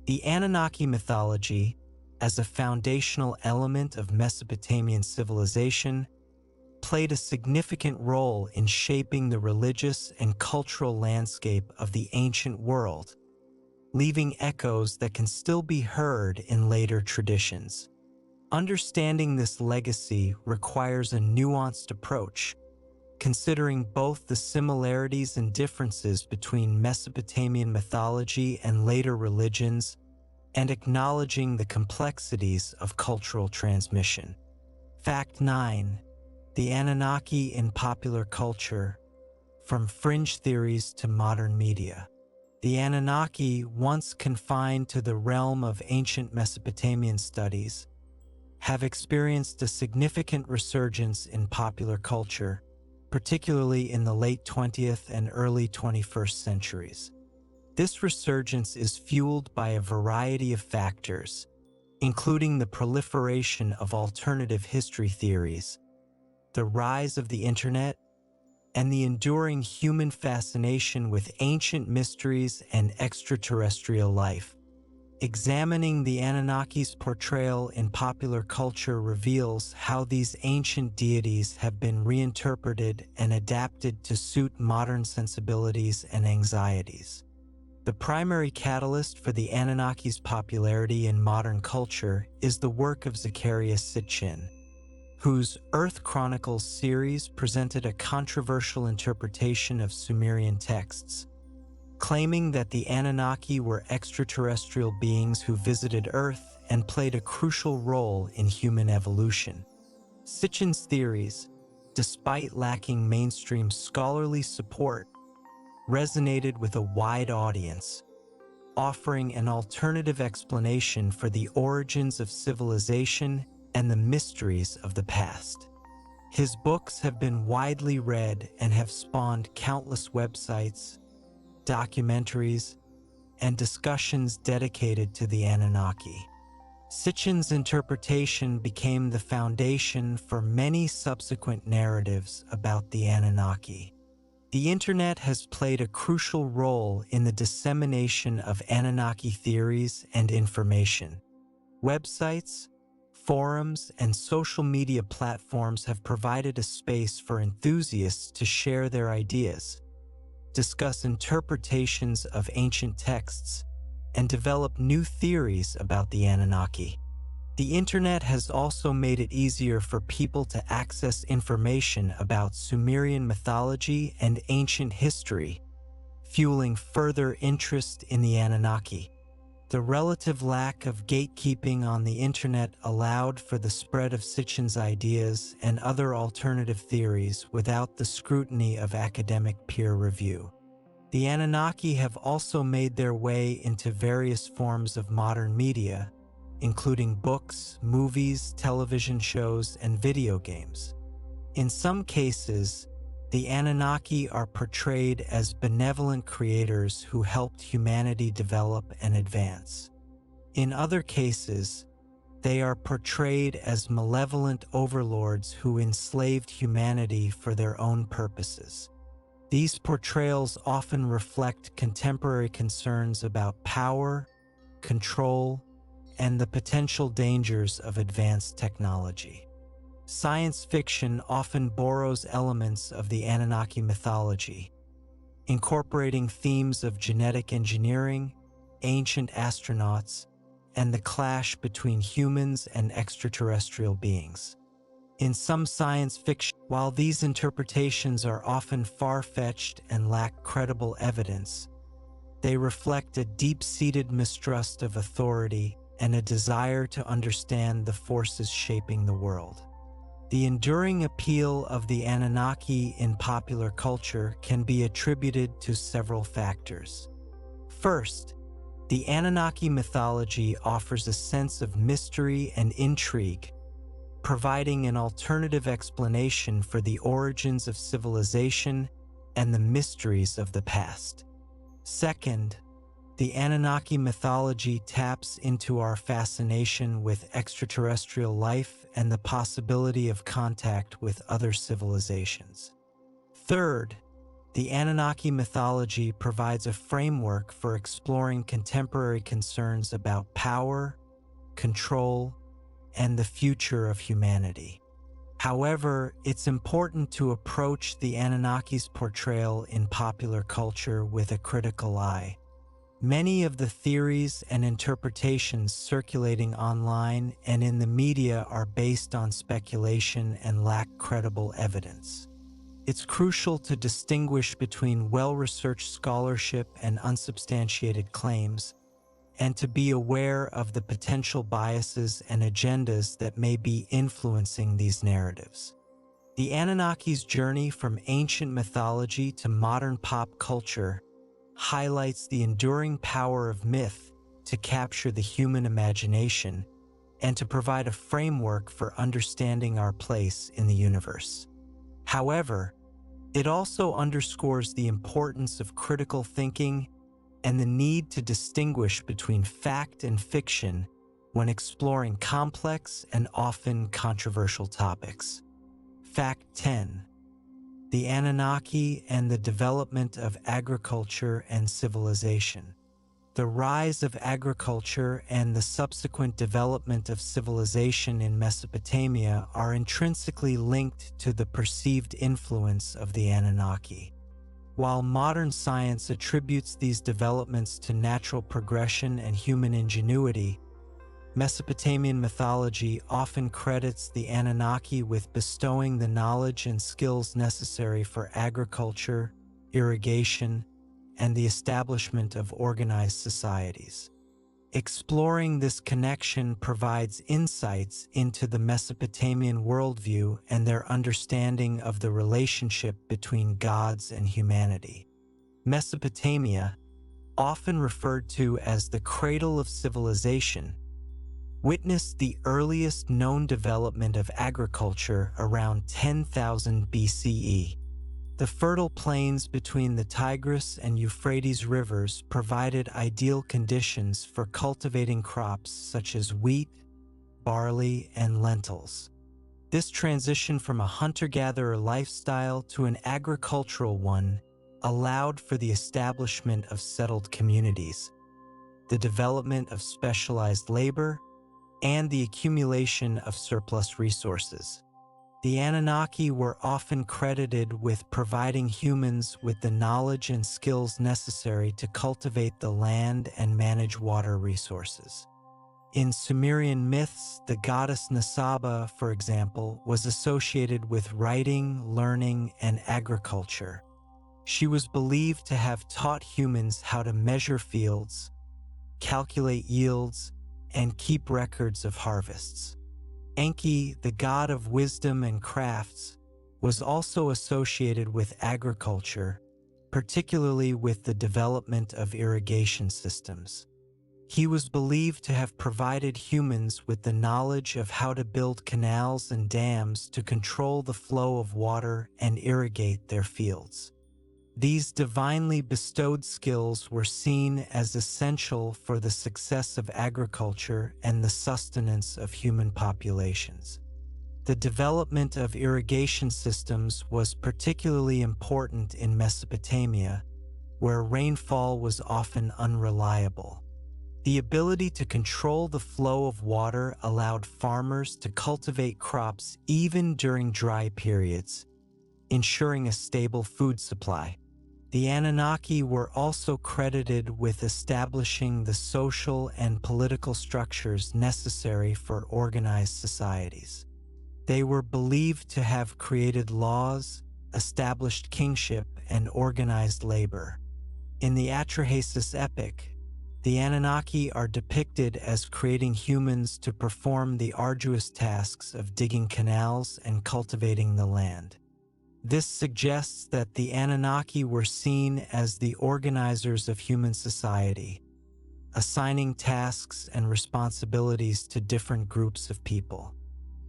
The Anunnaki mythology, as a foundational element of Mesopotamian civilization, played a significant role in shaping the religious and cultural landscape of the ancient world, leaving echoes that can still be heard in later traditions. Understanding this legacy requires a nuanced approach, considering both the similarities and differences between Mesopotamian mythology and later religions, and acknowledging the complexities of cultural transmission. Fact 9. The Anunnaki in popular culture, from fringe theories to modern media. The Anunnaki, once confined to the realm of ancient Mesopotamian studies, have experienced a significant resurgence in popular culture, particularly in the late 20th and early 21st centuries. This resurgence is fueled by a variety of factors, including the proliferation of alternative history theories, the rise of the internet, and the enduring human fascination with ancient mysteries and extraterrestrial life. Examining the Anunnaki's portrayal in popular culture reveals how these ancient deities have been reinterpreted and adapted to suit modern sensibilities and anxieties. The primary catalyst for the Anunnaki's popularity in modern culture is the work of Zecharia Sitchin, whose Earth Chronicles series presented a controversial interpretation of Sumerian texts, claiming that the Anunnaki were extraterrestrial beings who visited Earth and played a crucial role in human evolution. Sitchin's theories, despite lacking mainstream scholarly support, resonated with a wide audience, offering an alternative explanation for the origins of civilization and the mysteries of the past. His books have been widely read and have spawned countless websites, documentaries, and discussions dedicated to the Anunnaki. Sitchin's interpretation became the foundation for many subsequent narratives about the Anunnaki. The internet has played a crucial role in the dissemination of Anunnaki theories and information. Websites, forums, and social media platforms have provided a space for enthusiasts to share their ideas, discuss interpretations of ancient texts, and develop new theories about the Anunnaki. The internet has also made it easier for people to access information about Sumerian mythology and ancient history, fueling further interest in the Anunnaki. The relative lack of gatekeeping on the internet allowed for the spread of Sitchin's ideas and other alternative theories without the scrutiny of academic peer review. The Anunnaki have also made their way into various forms of modern media, including books, movies, television shows, and video games. In some cases, the Anunnaki are portrayed as benevolent creators who helped humanity develop and advance. In other cases, they are portrayed as malevolent overlords who enslaved humanity for their own purposes. These portrayals often reflect contemporary concerns about power, control, and the potential dangers of advanced technology. Science fiction often borrows elements of the Anunnaki mythology, incorporating themes of genetic engineering, ancient astronauts, and the clash between humans and extraterrestrial beings. In some science fiction, while these interpretations are often far-fetched and lack credible evidence, they reflect a deep-seated mistrust of authority and a desire to understand the forces shaping the world. The enduring appeal of the Anunnaki in popular culture can be attributed to several factors. First, the Anunnaki mythology offers a sense of mystery and intrigue, providing an alternative explanation for the origins of civilization and the mysteries of the past. Second, the Anunnaki mythology taps into our fascination with extraterrestrial life and the possibility of contact with other civilizations. Third, the Anunnaki mythology provides a framework for exploring contemporary concerns about power, control, and the future of humanity. However, it's important to approach the Anunnaki's portrayal in popular culture with a critical eye. Many of the theories and interpretations circulating online and in the media are based on speculation and lack credible evidence. It's crucial to distinguish between well-researched scholarship and unsubstantiated claims, and to be aware of the potential biases and agendas that may be influencing these narratives. The Anunnaki's journey from ancient mythology to modern pop culture highlights the enduring power of myth to capture the human imagination and to provide a framework for understanding our place in the universe. However, it also underscores the importance of critical thinking and the need to distinguish between fact and fiction when exploring complex and often controversial topics. Fact 10. The Anunnaki and the development of agriculture and civilization. The rise of agriculture and the subsequent development of civilization in Mesopotamia are intrinsically linked to the perceived influence of the Anunnaki. While modern science attributes these developments to natural progression and human ingenuity, Mesopotamian mythology often credits the Anunnaki with bestowing the knowledge and skills necessary for agriculture, irrigation, and the establishment of organized societies. Exploring this connection provides insights into the Mesopotamian worldview and their understanding of the relationship between gods and humanity. Mesopotamia, often referred to as the cradle of civilization, witnessed the earliest known development of agriculture around 10,000 BCE. The fertile plains between the Tigris and Euphrates rivers provided ideal conditions for cultivating crops such as wheat, barley, and lentils. This transition from a hunter-gatherer lifestyle to an agricultural one allowed for the establishment of settled communities, the development of specialized labor, and the accumulation of surplus resources. The Anunnaki were often credited with providing humans with the knowledge and skills necessary to cultivate the land and manage water resources. In Sumerian myths, the goddess Nasaba, for example, was associated with writing, learning, and agriculture. She was believed to have taught humans how to measure fields, calculate yields, and keep records of harvests. Enki, the god of wisdom and crafts, was also associated with agriculture, particularly with the development of irrigation systems. He was believed to have provided humans with the knowledge of how to build canals and dams to control the flow of water and irrigate their fields. These divinely bestowed skills were seen as essential for the success of agriculture and the sustenance of human populations. The development of irrigation systems was particularly important in Mesopotamia, where rainfall was often unreliable. The ability to control the flow of water allowed farmers to cultivate crops even during dry periods, ensuring a stable food supply. The Anunnaki were also credited with establishing the social and political structures necessary for organized societies. They were believed to have created laws, established kingship, and organized labor. In the Atrahasis epic, the Anunnaki are depicted as creating humans to perform the arduous tasks of digging canals and cultivating the land. This suggests that the Anunnaki were seen as the organizers of human society, assigning tasks and responsibilities to different groups of people.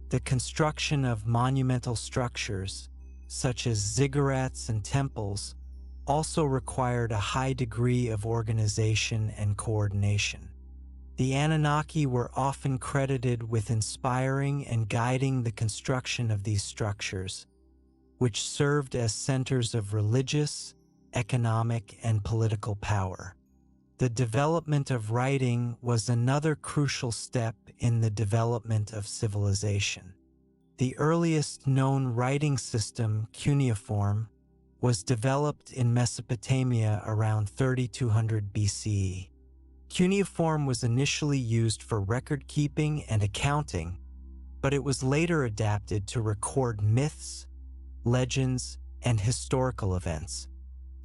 The construction of monumental structures, such as ziggurats and temples, also required a high degree of organization and coordination. The Anunnaki were often credited with inspiring and guiding the construction of these structures, which served as centers of religious, economic, and political power. The development of writing was another crucial step in the development of civilization. The earliest known writing system, cuneiform, was developed in Mesopotamia around 3200 BCE. Cuneiform was initially used for record-keeping and accounting, but it was later adapted to record myths, legends, and historical events.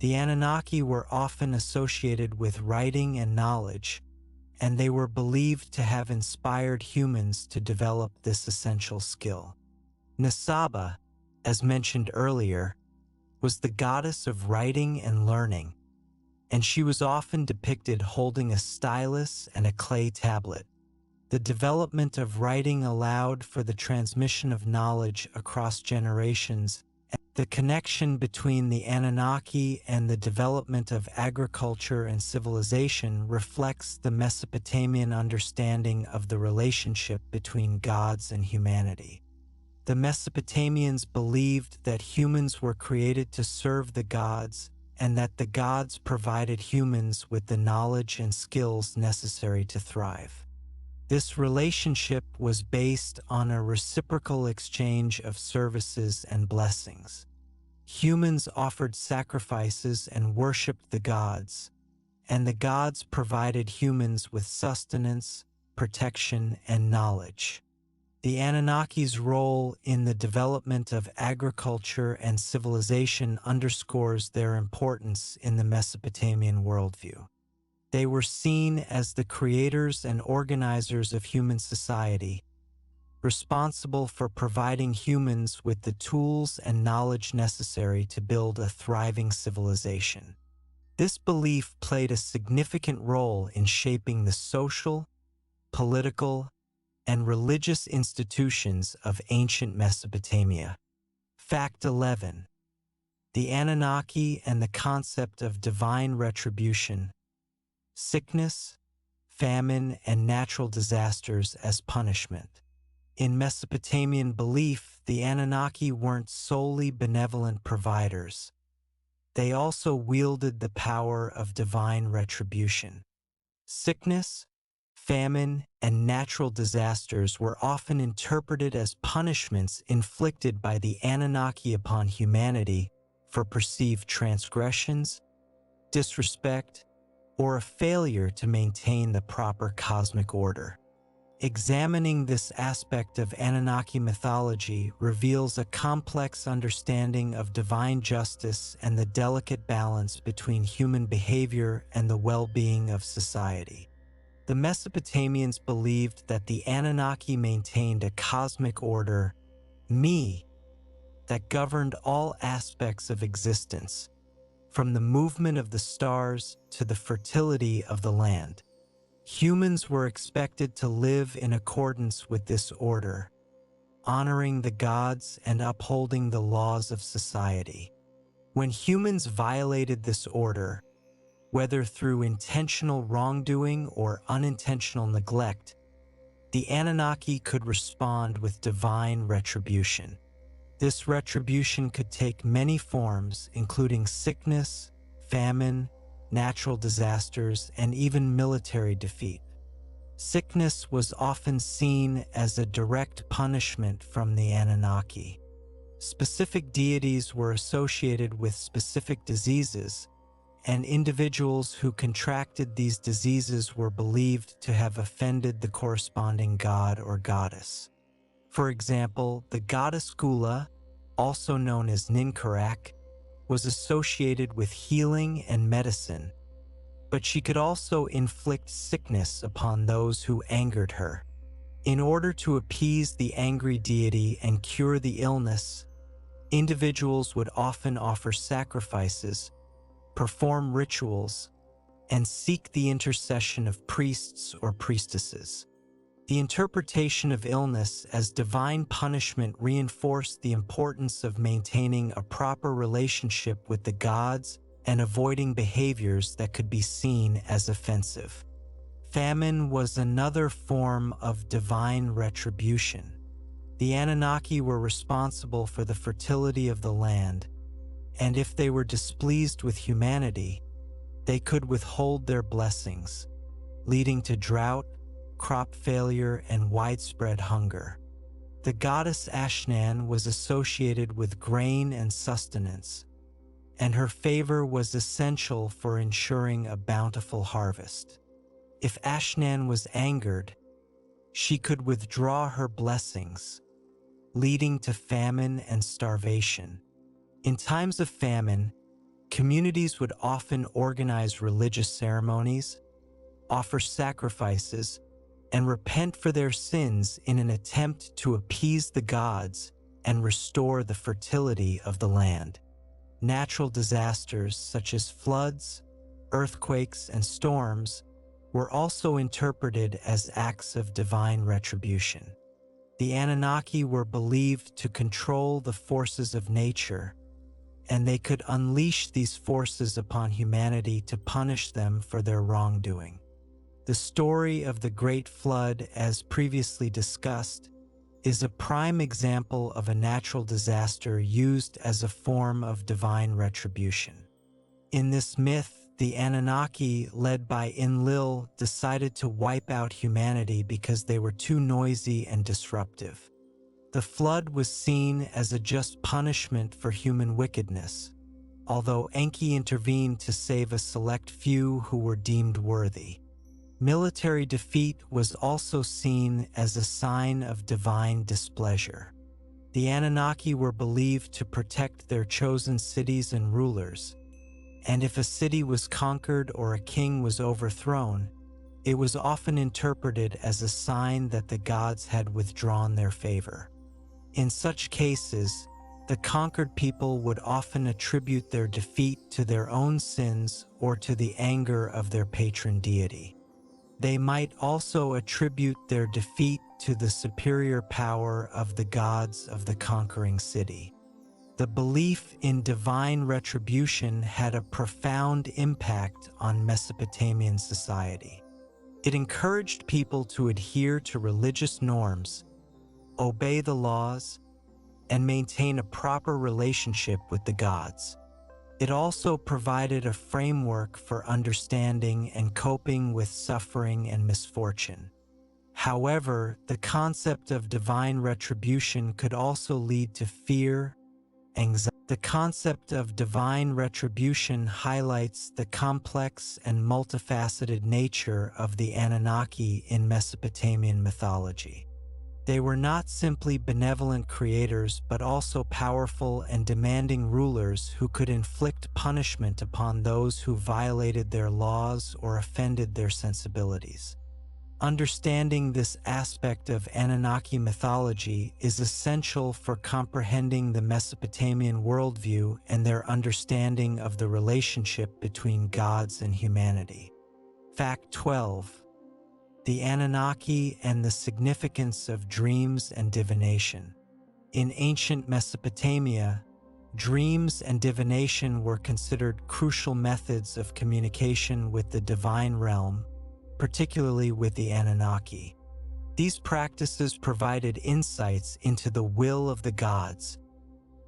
The Anunnaki were often associated with writing and knowledge, and they were believed to have inspired humans to develop this essential skill. Nasaba, as mentioned earlier, was the goddess of writing and learning, and she was often depicted holding a stylus and a clay tablet. The development of writing allowed for the transmission of knowledge across generations. The connection between the Anunnaki and the development of agriculture and civilization reflects the Mesopotamian understanding of the relationship between gods and humanity. The Mesopotamians believed that humans were created to serve the gods and that the gods provided humans with the knowledge and skills necessary to thrive. This relationship was based on a reciprocal exchange of services and blessings. Humans offered sacrifices and worshipped the gods, and the gods provided humans with sustenance, protection, and knowledge. The Anunnaki's role in the development of agriculture and civilization underscores their importance in the Mesopotamian worldview. They were seen as the creators and organizers of human society, responsible for providing humans with the tools and knowledge necessary to build a thriving civilization. This belief played a significant role in shaping the social, political, and religious institutions of ancient Mesopotamia. Fact 11. The Anunnaki and the concept of divine retribution, sickness, famine, and natural disasters as punishment. In Mesopotamian belief, the Anunnaki weren't solely benevolent providers. They also wielded the power of divine retribution. Sickness, famine, and natural disasters were often interpreted as punishments inflicted by the Anunnaki upon humanity for perceived transgressions, disrespect, or a failure to maintain the proper cosmic order. Examining this aspect of Anunnaki mythology reveals a complex understanding of divine justice and the delicate balance between human behavior and the well-being of society. The Mesopotamians believed that the Anunnaki maintained a cosmic order, Mi, that governed all aspects of existence, from the movement of the stars to the fertility of the land. Humans were expected to live in accordance with this order, honoring the gods and upholding the laws of society. When humans violated this order, whether through intentional wrongdoing or unintentional neglect, the Anunnaki could respond with divine retribution. This retribution could take many forms, including sickness, famine, natural disasters, and even military defeat. Sickness was often seen as a direct punishment from the Anunnaki. Specific deities were associated with specific diseases, and individuals who contracted these diseases were believed to have offended the corresponding god or goddess. For example, the goddess Gula, also known as Ninkarak, was associated with healing and medicine, but she could also inflict sickness upon those who angered her. In order to appease the angry deity and cure the illness, individuals would often offer sacrifices, perform rituals, and seek the intercession of priests or priestesses. The interpretation of illness as divine punishment reinforced the importance of maintaining a proper relationship with the gods and avoiding behaviors that could be seen as offensive. Famine was another form of divine retribution. The Anunnaki were responsible for the fertility of the land, and if they were displeased with humanity, they could withhold their blessings, leading to drought, crop failure, and widespread hunger. The goddess Ashnan was associated with grain and sustenance, and her favor was essential for ensuring a bountiful harvest. If Ashnan was angered, she could withdraw her blessings, leading to famine and starvation. In times of famine, communities would often organize religious ceremonies, offer sacrifices, and repent for their sins in an attempt to appease the gods and restore the fertility of the land. Natural disasters such as floods, earthquakes, and storms were also interpreted as acts of divine retribution. The Anunnaki were believed to control the forces of nature, and they could unleash these forces upon humanity to punish them for their wrongdoing. The story of the Great Flood, as previously discussed, is a prime example of a natural disaster used as a form of divine retribution. In this myth, the Anunnaki, led by Enlil, decided to wipe out humanity because they were too noisy and disruptive. The flood was seen as a just punishment for human wickedness, although Enki intervened to save a select few who were deemed worthy. Military defeat was also seen as a sign of divine displeasure. The Anunnaki were believed to protect their chosen cities and rulers, and if a city was conquered or a king was overthrown, it was often interpreted as a sign that the gods had withdrawn their favor. In such cases, the conquered people would often attribute their defeat to their own sins or to the anger of their patron deity. They might also attribute their defeat to the superior power of the gods of the conquering city. The belief in divine retribution had a profound impact on Mesopotamian society. It encouraged people to adhere to religious norms, obey the laws, and maintain a proper relationship with the gods. It also provided a framework for understanding and coping with suffering and misfortune. However, the concept of divine retribution could also lead to fear, anxiety. The concept of divine retribution highlights the complex and multifaceted nature of the Anunnaki in Mesopotamian mythology. They were not simply benevolent creators, but also powerful and demanding rulers who could inflict punishment upon those who violated their laws or offended their sensibilities. Understanding this aspect of Anunnaki mythology is essential for comprehending the Mesopotamian worldview and their understanding of the relationship between gods and humanity. Fact 12. The Anunnaki and the significance of dreams and divination. In ancient Mesopotamia, dreams and divination were considered crucial methods of communication with the divine realm, particularly with the Anunnaki. These practices provided insights into the will of the gods,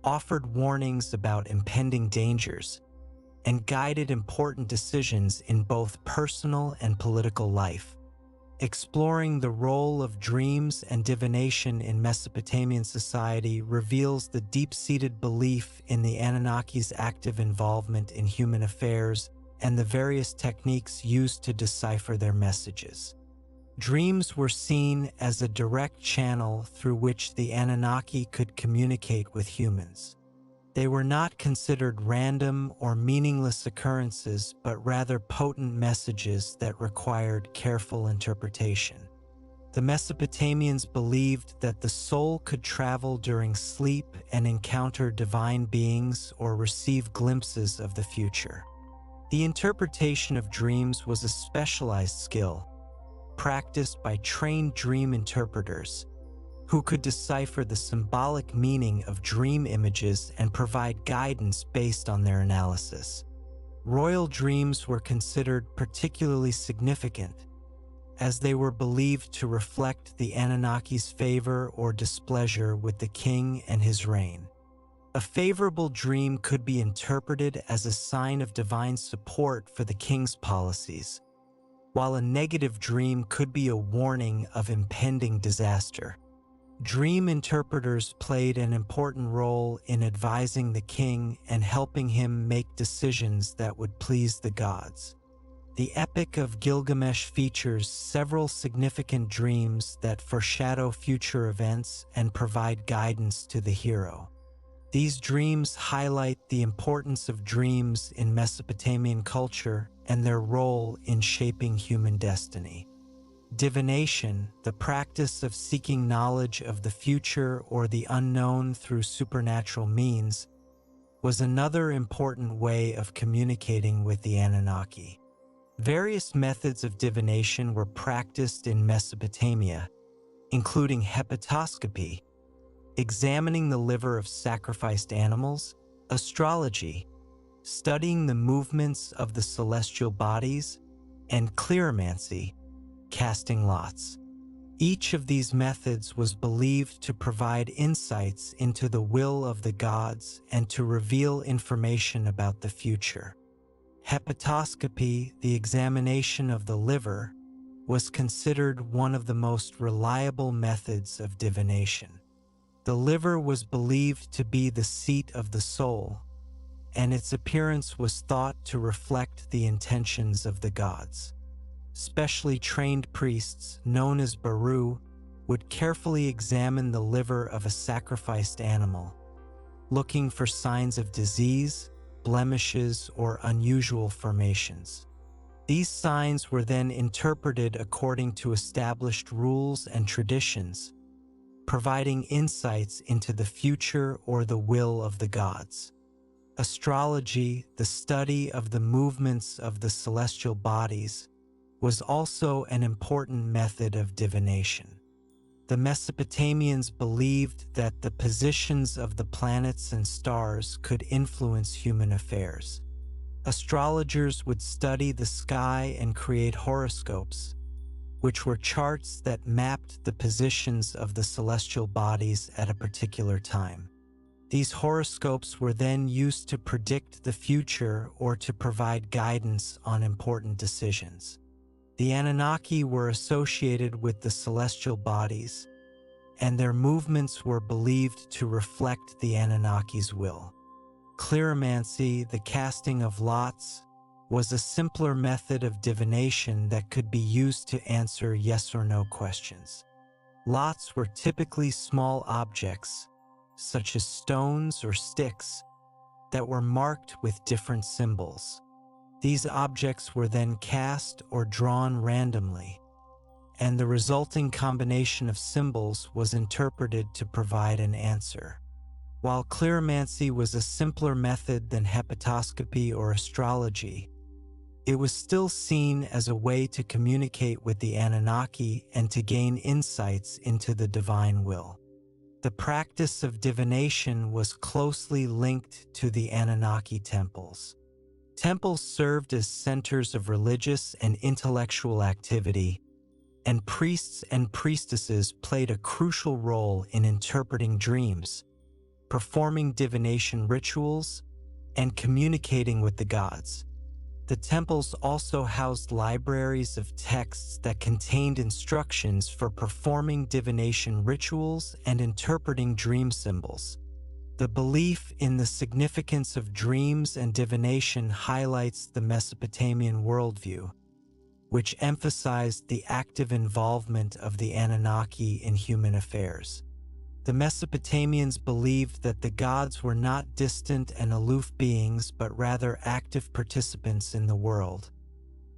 offered warnings about impending dangers, and guided important decisions in both personal and political life. Exploring the role of dreams and divination in Mesopotamian society reveals the deep-seated belief in the Anunnaki's active involvement in human affairs and the various techniques used to decipher their messages. Dreams were seen as a direct channel through which the Anunnaki could communicate with humans. They were not considered random or meaningless occurrences, but rather potent messages that required careful interpretation. The Mesopotamians believed that the soul could travel during sleep and encounter divine beings or receive glimpses of the future. The interpretation of dreams was a specialized skill, practiced by trained dream interpreters, who could decipher the symbolic meaning of dream images and provide guidance based on their analysis. Royal dreams were considered particularly significant, as they were believed to reflect the Anunnaki's favor or displeasure with the king and his reign. A favorable dream could be interpreted as a sign of divine support for the king's policies, while a negative dream could be a warning of impending disaster. Dream interpreters played an important role in advising the king and helping him make decisions that would please the gods. The Epic of Gilgamesh features several significant dreams that foreshadow future events and provide guidance to the hero. These dreams highlight the importance of dreams in Mesopotamian culture and their role in shaping human destiny. Divination, the practice of seeking knowledge of the future or the unknown through supernatural means, was another important way of communicating with the Anunnaki. Various methods of divination were practiced in Mesopotamia, including hepatoscopy, examining the liver of sacrificed animals, astrology, studying the movements of the celestial bodies, and cleromancy, casting lots. Each of these methods was believed to provide insights into the will of the gods and to reveal information about the future. Hepatoscopy, the examination of the liver, was considered one of the most reliable methods of divination. The liver was believed to be the seat of the soul, and its appearance was thought to reflect the intentions of the gods. Specially trained priests, known as Baru, would carefully examine the liver of a sacrificed animal, looking for signs of disease, blemishes, or unusual formations. These signs were then interpreted according to established rules and traditions, providing insights into the future or the will of the gods. Astrology, the study of the movements of the celestial bodies, was also an important method of divination. The Mesopotamians believed that the positions of the planets and stars could influence human affairs. Astrologers would study the sky and create horoscopes, which were charts that mapped the positions of the celestial bodies at a particular time. These horoscopes were then used to predict the future or to provide guidance on important decisions. The Anunnaki were associated with the celestial bodies, and their movements were believed to reflect the Anunnaki's will. Cleromancy, the casting of lots, was a simpler method of divination that could be used to answer yes or no questions. Lots were typically small objects, such as stones or sticks, that were marked with different symbols. These objects were then cast or drawn randomly, and the resulting combination of symbols was interpreted to provide an answer. While cleromancy was a simpler method than hepatoscopy or astrology, it was still seen as a way to communicate with the Anunnaki and to gain insights into the divine will. The practice of divination was closely linked to the Anunnaki temples. Temples served as centers of religious and intellectual activity, and priests and priestesses played a crucial role in interpreting dreams, performing divination rituals, and communicating with the gods. The temples also housed libraries of texts that contained instructions for performing divination rituals and interpreting dream symbols. The belief in the significance of dreams and divination highlights the Mesopotamian worldview, which emphasized the active involvement of the Anunnaki in human affairs. The Mesopotamians believed that the gods were not distant and aloof beings, but rather active participants in the world,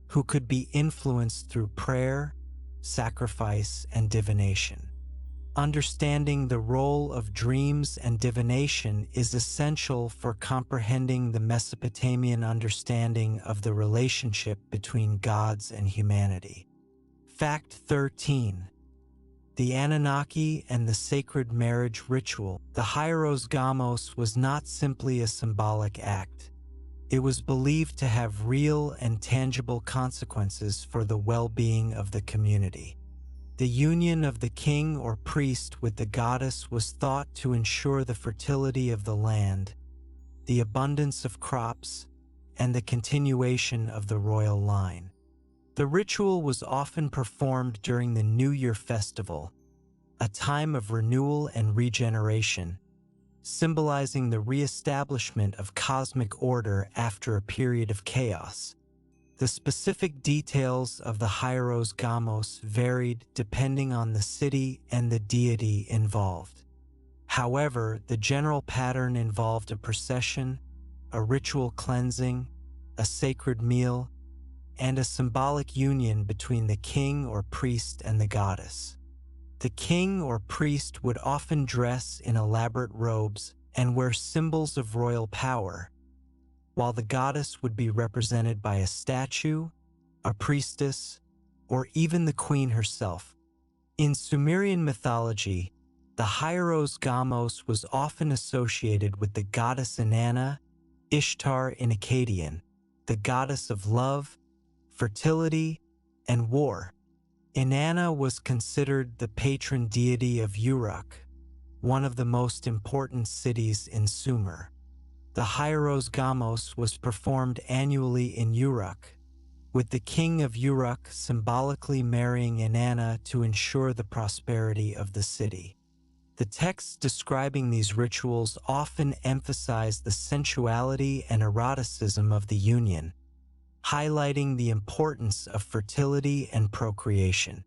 who could be influenced through prayer, sacrifice, and divination. Understanding the role of dreams and divination is essential for comprehending the Mesopotamian understanding of the relationship between gods and humanity. Fact 13. The Anunnaki and the sacred marriage ritual. The Hieros Gamos was not simply a symbolic act. It was believed to have real and tangible consequences for the well-being of the community. The union of the king or priest with the goddess was thought to ensure the fertility of the land, the abundance of crops, and the continuation of the royal line. The ritual was often performed during the New Year festival, a time of renewal and regeneration, symbolizing the re-establishment of cosmic order after a period of chaos. The specific details of the Hieros Gamos varied depending on the city and the deity involved. However, the general pattern involved a procession, a ritual cleansing, a sacred meal, and a symbolic union between the king or priest and the goddess. The king or priest would often dress in elaborate robes and wear symbols of royal power, while the goddess would be represented by a statue, a priestess, or even the queen herself. In Sumerian mythology, the Hieros Gamos was often associated with the goddess Inanna, Ishtar in Akkadian, the goddess of love, fertility, and war. Inanna was considered the patron deity of Uruk, one of the most important cities in Sumer. The Hieros Gamos was performed annually in Uruk, with the king of Uruk symbolically marrying Inanna to ensure the prosperity of the city. The texts describing these rituals often emphasize the sensuality and eroticism of the union, highlighting the importance of fertility and procreation.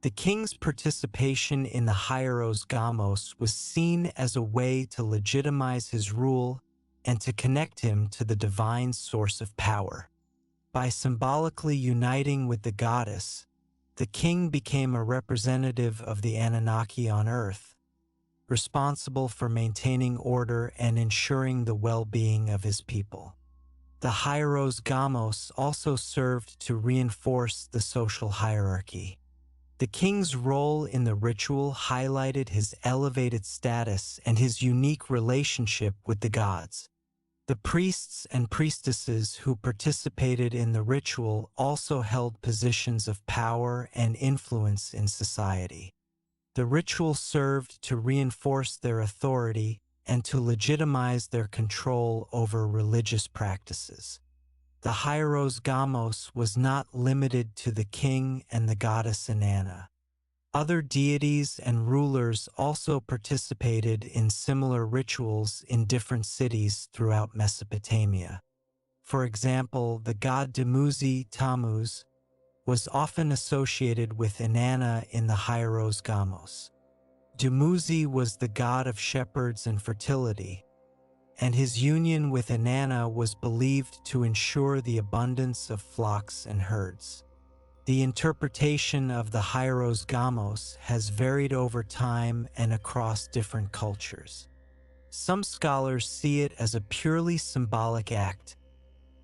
The king's participation in the Hieros Gamos was seen as a way to legitimize his rule and to connect him to the divine source of power. By symbolically uniting with the goddess, the king became a representative of the Anunnaki on Earth, responsible for maintaining order and ensuring the well-being of his people. The Hieros Gamos also served to reinforce the social hierarchy. The king's role in the ritual highlighted his elevated status and his unique relationship with the gods. The priests and priestesses who participated in the ritual also held positions of power and influence in society. The ritual served to reinforce their authority and to legitimize their control over religious practices. The Hieros Gamos was not limited to the king and the goddess Inanna. Other deities and rulers also participated in similar rituals in different cities throughout Mesopotamia. For example, the god Dumuzi Tammuz was often associated with Inanna in the Hieros Gamos. Dumuzi was the god of shepherds and fertility, and his union with Inanna was believed to ensure the abundance of flocks and herds. The interpretation of the Hieros Gamos has varied over time and across different cultures. Some scholars see it as a purely symbolic act,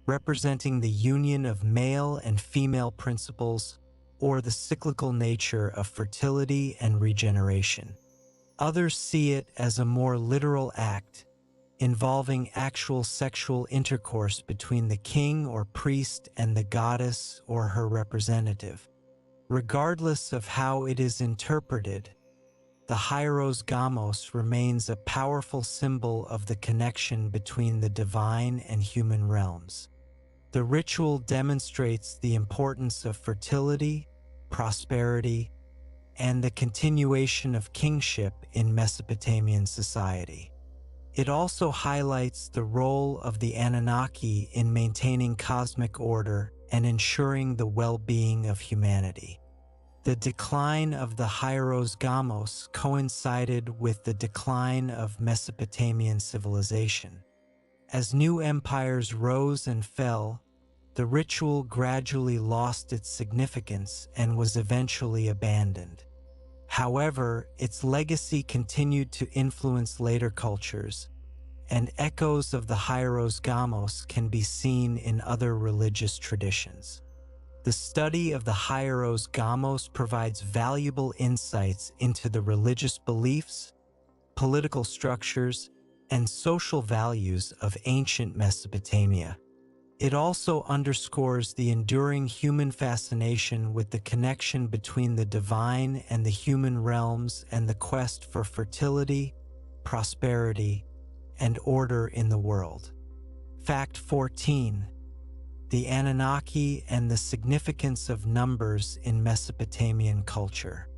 representing the union of male and female principles or the cyclical nature of fertility and regeneration. Others see it as a more literal act, involving actual sexual intercourse between the king or priest and the goddess or her representative. Regardless of how it is interpreted, the Hieros Gamos remains a powerful symbol of the connection between the divine and human realms. The ritual demonstrates the importance of fertility, prosperity, and the continuation of kingship in Mesopotamian society. It also highlights the role of the Anunnaki in maintaining cosmic order and ensuring the well-being of humanity. The decline of the Hieros Gamos coincided with the decline of Mesopotamian civilization. As new empires rose and fell, the ritual gradually lost its significance and was eventually abandoned. However, its legacy continued to influence later cultures, and echoes of the Hieros Gamos can be seen in other religious traditions. The study of the Hieros Gamos provides valuable insights into the religious beliefs, political structures, and social values of ancient Mesopotamia. It also underscores the enduring human fascination with the connection between the divine and the human realms and the quest for fertility, prosperity, and order in the world. Fact 14. The Anunnaki and the significance of numbers in Mesopotamian culture.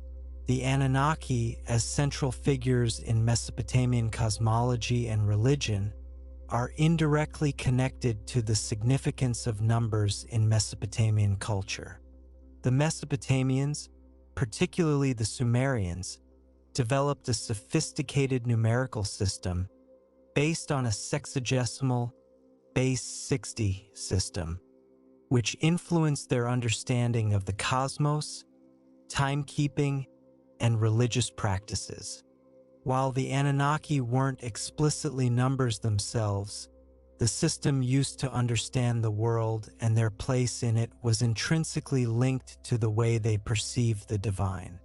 The Anunnaki, as central figures in Mesopotamian cosmology and religion, are indirectly connected to the significance of numbers in Mesopotamian culture. The Mesopotamians, particularly the Sumerians, developed a sophisticated numerical system based on a sexagesimal base 60 system, which influenced their understanding of the cosmos, timekeeping, and religious practices. While the Anunnaki weren't explicitly numbers themselves, the system used to understand the world and their place in it was intrinsically linked to the way they perceived the divine.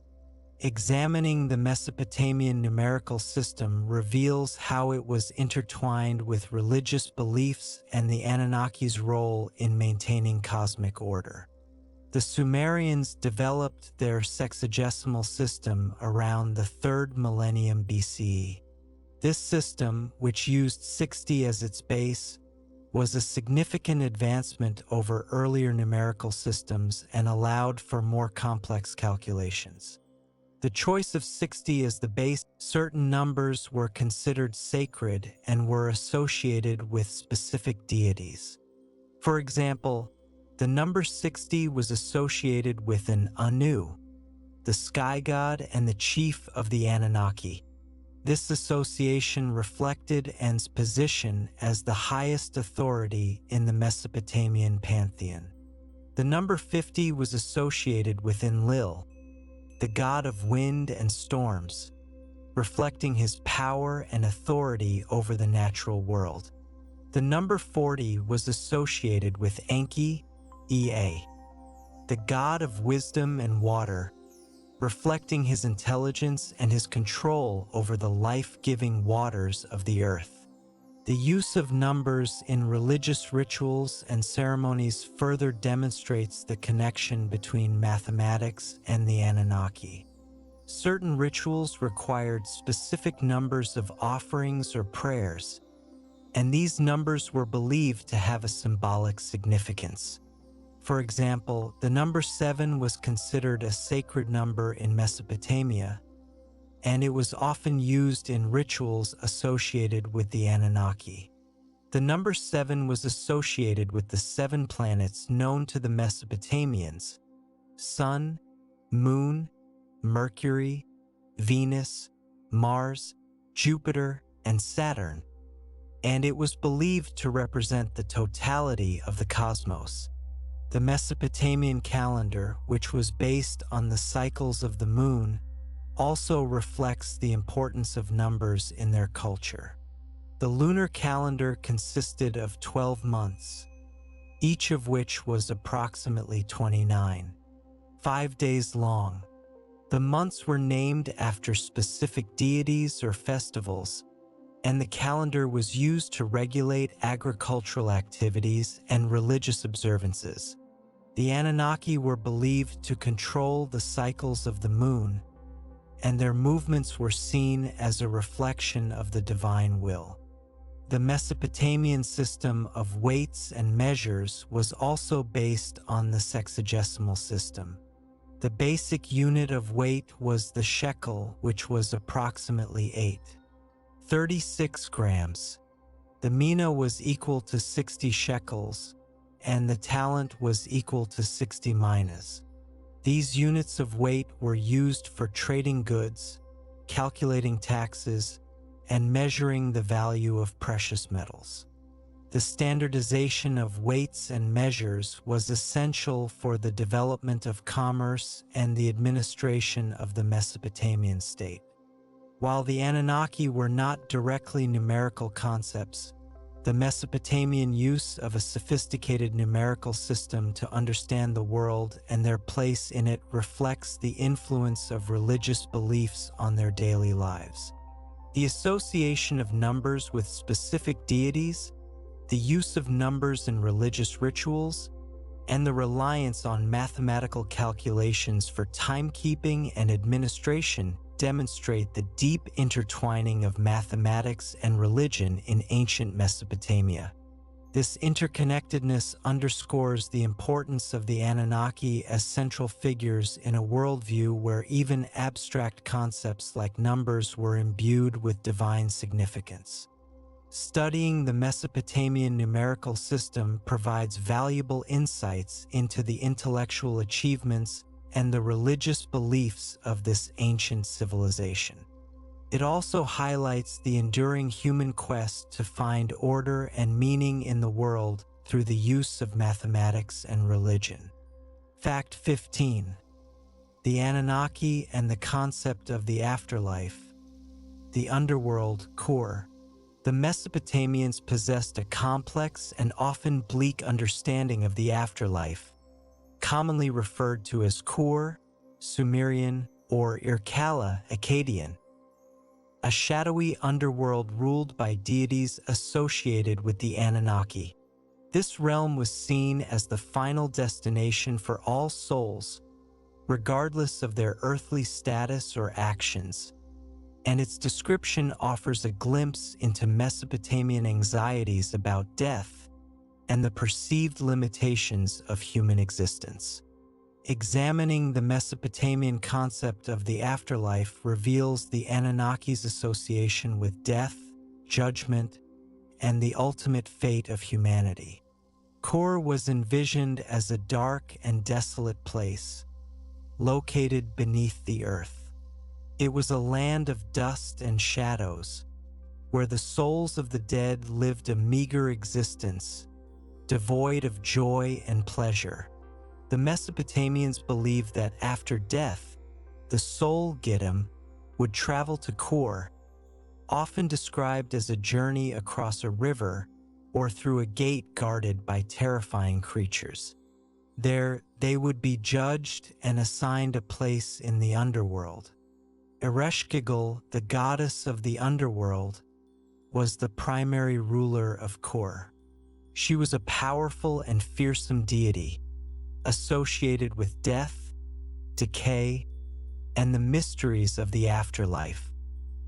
Examining the Mesopotamian numerical system reveals how it was intertwined with religious beliefs and the Anunnaki's role in maintaining cosmic order. The Sumerians developed their sexagesimal system around the 3rd millennium BCE. This system, which used 60 as its base, was a significant advancement over earlier numerical systems and allowed for more complex calculations. The choice of 60 as the base, certain numbers were considered sacred and were associated with specific deities. For example, The number 60 was associated with an Anu, the sky god and the chief of the Anunnaki. This association reflected An's position as the highest authority in the Mesopotamian pantheon. The number 50 was associated with Enlil, the god of wind and storms, reflecting his power and authority over the natural world. The number 40 was associated with Enki, Ea, the god of wisdom and water, reflecting his intelligence and his control over the life-giving waters of the earth. The use of numbers in religious rituals and ceremonies further demonstrates the connection between mathematics and the Anunnaki. Certain rituals required specific numbers of offerings or prayers, and these numbers were believed to have a symbolic significance. For example, the number 7 was considered a sacred number in Mesopotamia, and it was often used in rituals associated with the Anunnaki. The number 7 was associated with the 7 planets known to the Mesopotamians: Sun, Moon, Mercury, Venus, Mars, Jupiter, and Saturn, and it was believed to represent the totality of the cosmos. The Mesopotamian calendar, which was based on the cycles of the moon, also reflects the importance of numbers in their culture. The lunar calendar consisted of 12 months, each of which was approximately 29, 5 days long. The months were named after specific deities or festivals, and the calendar was used to regulate agricultural activities and religious observances. The Anunnaki were believed to control the cycles of the moon, and their movements were seen as a reflection of the divine will. The Mesopotamian system of weights and measures was also based on the sexagesimal system. The basic unit of weight was the shekel, which was approximately 8.36 grams. The mina was equal to 60 shekels, and the talent was equal to 60 minas. These units of weight were used for trading goods, calculating taxes, and measuring the value of precious metals. The standardization of weights and measures was essential for the development of commerce and the administration of the Mesopotamian state. While the Anunnaki were not directly numerical concepts, the Mesopotamian use of a sophisticated numerical system to understand the world and their place in it reflects the influence of religious beliefs on their daily lives. The association of numbers with specific deities, the use of numbers in religious rituals, and the reliance on mathematical calculations for timekeeping and administration demonstrate the deep intertwining of mathematics and religion in ancient Mesopotamia. This interconnectedness underscores the importance of the Anunnaki as central figures in a worldview where even abstract concepts like numbers were imbued with divine significance. Studying the Mesopotamian numerical system provides valuable insights into the intellectual achievements and the religious beliefs of this ancient civilization. It also highlights the enduring human quest to find order and meaning in the world through the use of mathematics and religion. Fact 15. The Anunnaki and the concept of the afterlife. The underworld, Kur. The Mesopotamians possessed a complex and often bleak understanding of the afterlife, commonly referred to as Kur, Sumerian, or Irkalla, Akkadian, a shadowy underworld ruled by deities associated with the Anunnaki. This realm was seen as the final destination for all souls, regardless of their earthly status or actions, and its description offers a glimpse into Mesopotamian anxieties about death and the perceived limitations of human existence. Examining the Mesopotamian concept of the afterlife reveals the Anunnaki's association with death, judgment, and the ultimate fate of humanity. Kor was envisioned as a dark and desolate place, located beneath the earth. It was a land of dust and shadows, where the souls of the dead lived a meager existence, devoid of joy and pleasure. The Mesopotamians believed that after death, the soul Giddim would travel to Kor, often described as a journey across a river or through a gate guarded by terrifying creatures. There, they would be judged and assigned a place in the underworld. Ereshkigal, the goddess of the underworld, was the primary ruler of Kor. She was a powerful and fearsome deity, associated with death, decay, and the mysteries of the afterlife.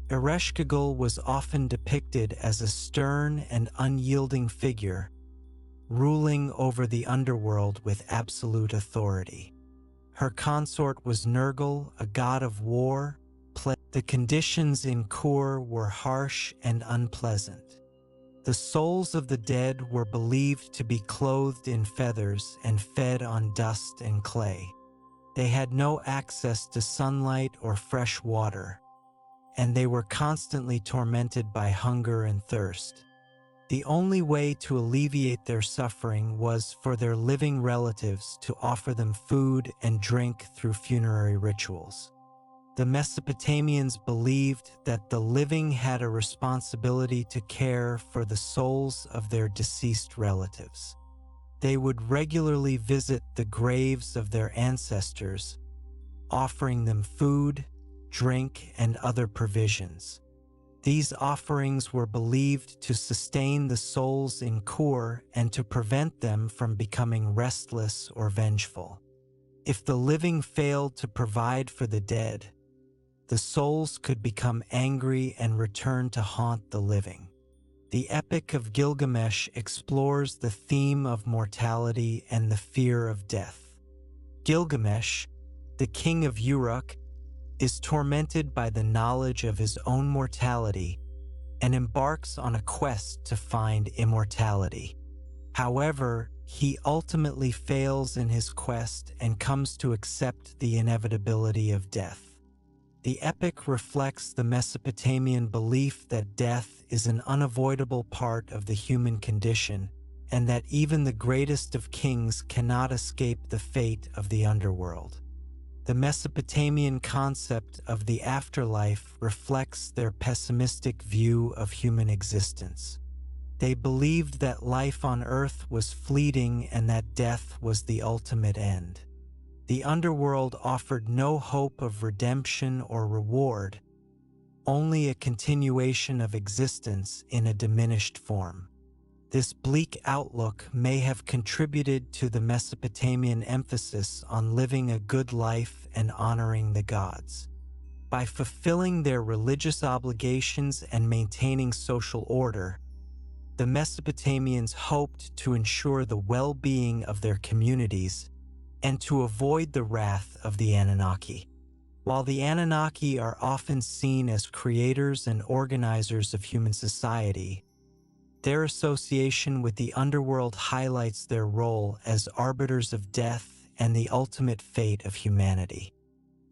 Ereshkigal was often depicted as a stern and unyielding figure, ruling over the underworld with absolute authority. Her consort was Nergal, a god of war. The conditions in Kor were harsh and unpleasant. The souls of the dead were believed to be clothed in feathers and fed on dust and clay. They had no access to sunlight or fresh water, and they were constantly tormented by hunger and thirst. The only way to alleviate their suffering was for their living relatives to offer them food and drink through funerary rituals. The Mesopotamians believed that the living had a responsibility to care for the souls of their deceased relatives. They would regularly visit the graves of their ancestors, offering them food, drink, and other provisions. These offerings were believed to sustain the souls in Kor and to prevent them from becoming restless or vengeful. If the living failed to provide for the dead, the souls could become angry and return to haunt the living. The Epic of Gilgamesh explores the theme of mortality and the fear of death. Gilgamesh, the king of Uruk, is tormented by the knowledge of his own mortality and embarks on a quest to find immortality. However, he ultimately fails in his quest and comes to accept the inevitability of death. The epic reflects the Mesopotamian belief that death is an unavoidable part of the human condition, and that even the greatest of kings cannot escape the fate of the underworld. The Mesopotamian concept of the afterlife reflects their pessimistic view of human existence. They believed that life on earth was fleeting and that death was the ultimate end. The underworld offered no hope of redemption or reward, only a continuation of existence in a diminished form. This bleak outlook may have contributed to the Mesopotamian emphasis on living a good life and honoring the gods. By fulfilling their religious obligations and maintaining social order, the Mesopotamians hoped to ensure the well-being of their communities and to avoid the wrath of the Anunnaki. While the Anunnaki are often seen as creators and organizers of human society, their association with the underworld highlights their role as arbiters of death and the ultimate fate of humanity.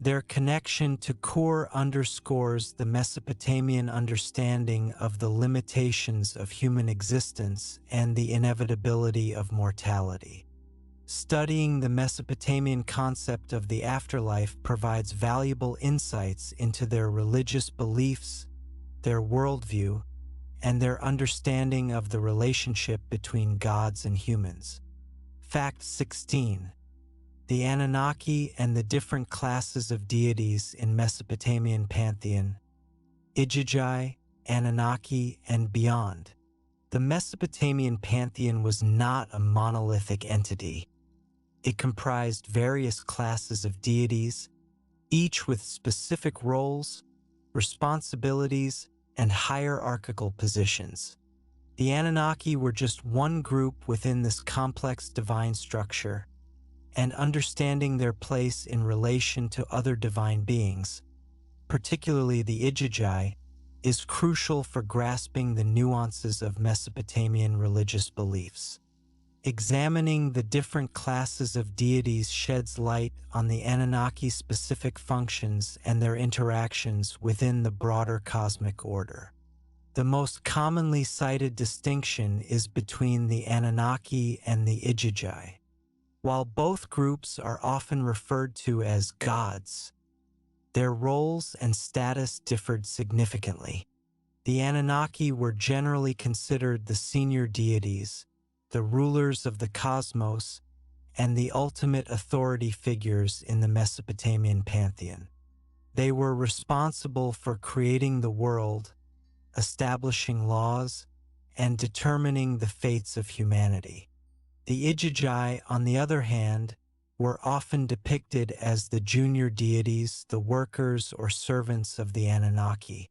Their connection to Kor underscores the Mesopotamian understanding of the limitations of human existence and the inevitability of mortality. Studying the Mesopotamian concept of the afterlife provides valuable insights into their religious beliefs, their worldview, and their understanding of the relationship between gods and humans. Fact 16. The Anunnaki and the different classes of deities in Mesopotamian pantheon, Igigi, Anunnaki, and beyond. The Mesopotamian pantheon was not a monolithic entity. It comprised various classes of deities, each with specific roles, responsibilities, and hierarchical positions. The Anunnaki were just one group within this complex divine structure, and understanding their place in relation to other divine beings, particularly the Igigi, is crucial for grasping the nuances of Mesopotamian religious beliefs. Examining the different classes of deities sheds light on the Anunnaki specific functions and their interactions within the broader cosmic order. The most commonly cited distinction is between the Anunnaki and the Igigi. While both groups are often referred to as gods, their roles and status differed significantly. The Anunnaki were generally considered the senior deities, the rulers of the cosmos, and the ultimate authority figures in the Mesopotamian pantheon. They were responsible for creating the world, establishing laws, and determining the fates of humanity. The Igigi, on the other hand, were often depicted as the junior deities, the workers or servants of the Anunnaki.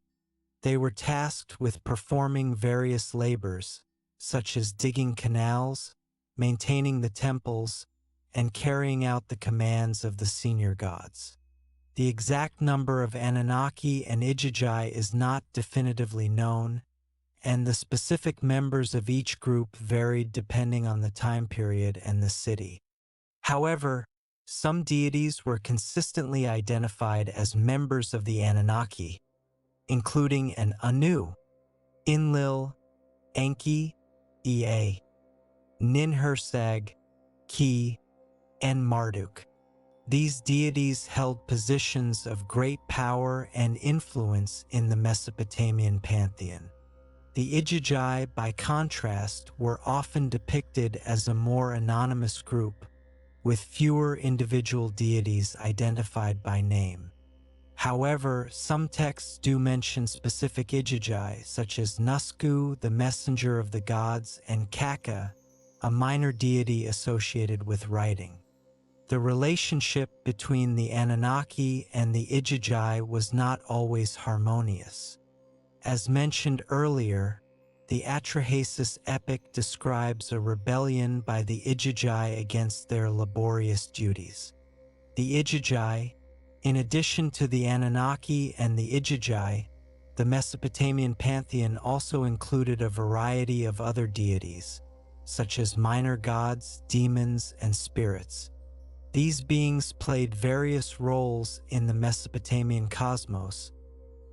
They were tasked with performing various labors, such as digging canals, maintaining the temples, and carrying out the commands of the senior gods. The exact number of Anunnaki and Igigi is not definitively known, and the specific members of each group varied depending on the time period and the city. However, some deities were consistently identified as members of the Anunnaki, including an Anu, Enlil, Enki, Ea, Ninhursag, Ki, and Marduk. These deities held positions of great power and influence in the Mesopotamian pantheon. The Igigi, by contrast, were often depicted as a more anonymous group, with fewer individual deities identified by name. However, some texts do mention specific Igigi, such as Nusku, the messenger of the gods, and Kaka, a minor deity associated with writing. The relationship between the Anunnaki and the Igigi was not always harmonious. As mentioned earlier, the Atrahasis epic describes a rebellion by the Igigi against their laborious duties. The Igigi, in addition to the Anunnaki and the Igigi, the Mesopotamian pantheon also included a variety of other deities, such as minor gods, demons, and spirits. These beings played various roles in the Mesopotamian cosmos,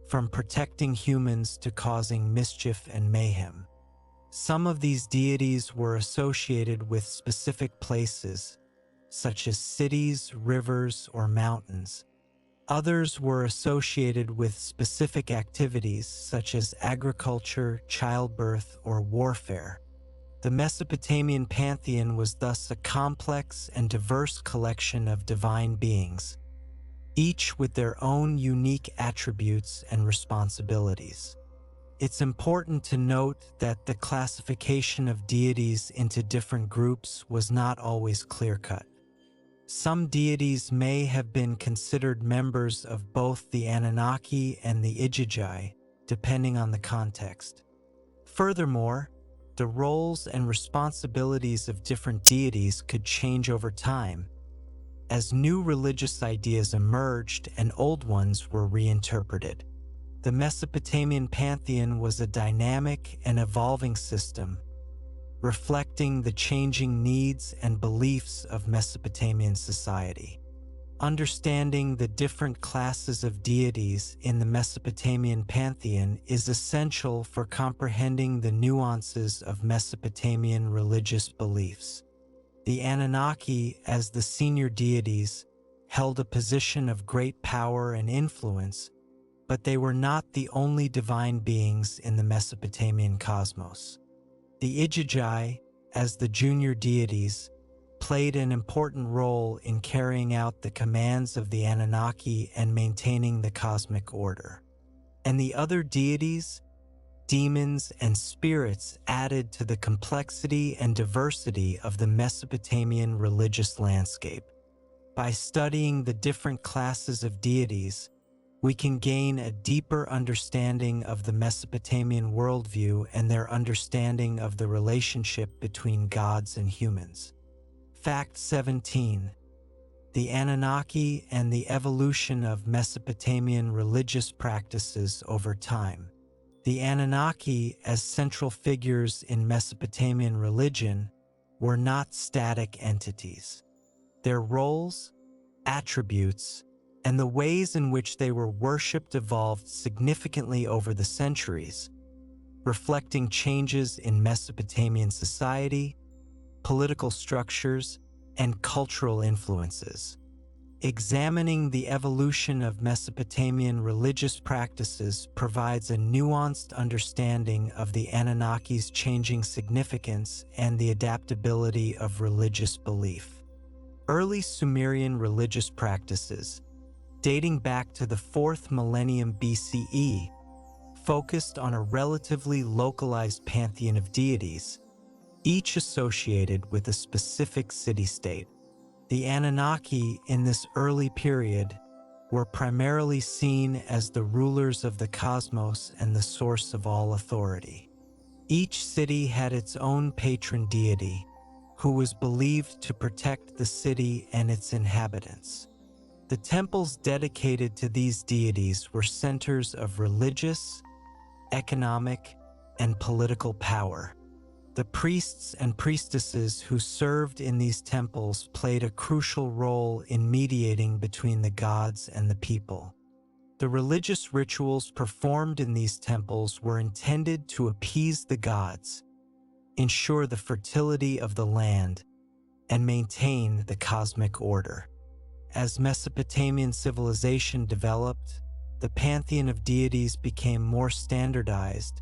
from protecting humans to causing mischief and mayhem. Some of these deities were associated with specific places, such as cities, rivers, or mountains. Others were associated with specific activities such as agriculture, childbirth, or warfare. The Mesopotamian pantheon was thus a complex and diverse collection of divine beings, each with their own unique attributes and responsibilities. It's important to note that the classification of deities into different groups was not always clear-cut. Some deities may have been considered members of both the Anunnaki and the Igigi, depending on the context. Furthermore, the roles and responsibilities of different deities could change over time, as new religious ideas emerged and old ones were reinterpreted. The Mesopotamian pantheon was a dynamic and evolving system, reflecting the changing needs and beliefs of Mesopotamian society. Understanding the different classes of deities in the Mesopotamian pantheon is essential for comprehending the nuances of Mesopotamian religious beliefs. The Anunnaki, as the senior deities, held a position of great power and influence, but they were not the only divine beings in the Mesopotamian cosmos. The Igigi, as the junior deities, played an important role in carrying out the commands of the Anunnaki and maintaining the cosmic order. And the other deities, demons, and spirits added to the complexity and diversity of the Mesopotamian religious landscape. By studying the different classes of deities, we can gain a deeper understanding of the Mesopotamian worldview and their understanding of the relationship between gods and humans. Fact 17. The Anunnaki and the evolution of Mesopotamian religious practices over time. The Anunnaki, as central figures in Mesopotamian religion, were not static entities. Their roles, attributes, and the ways in which they were worshipped evolved significantly over the centuries, reflecting changes in Mesopotamian society, political structures, and cultural influences. Examining the evolution of Mesopotamian religious practices provides a nuanced understanding of the Anunnaki's changing significance and the adaptability of religious belief. Early Sumerian religious practices, dating back to the 4th millennium BCE, focused on a relatively localized pantheon of deities, each associated with a specific city-state. The Anunnaki in this early period were primarily seen as the rulers of the cosmos and the source of all authority. Each city had its own patron deity, who was believed to protect the city and its inhabitants. The temples dedicated to these deities were centers of religious, economic, and political power. The priests and priestesses who served in these temples played a crucial role in mediating between the gods and the people. The religious rituals performed in these temples were intended to appease the gods, ensure the fertility of the land, and maintain the cosmic order. As Mesopotamian civilization developed, the pantheon of deities became more standardized,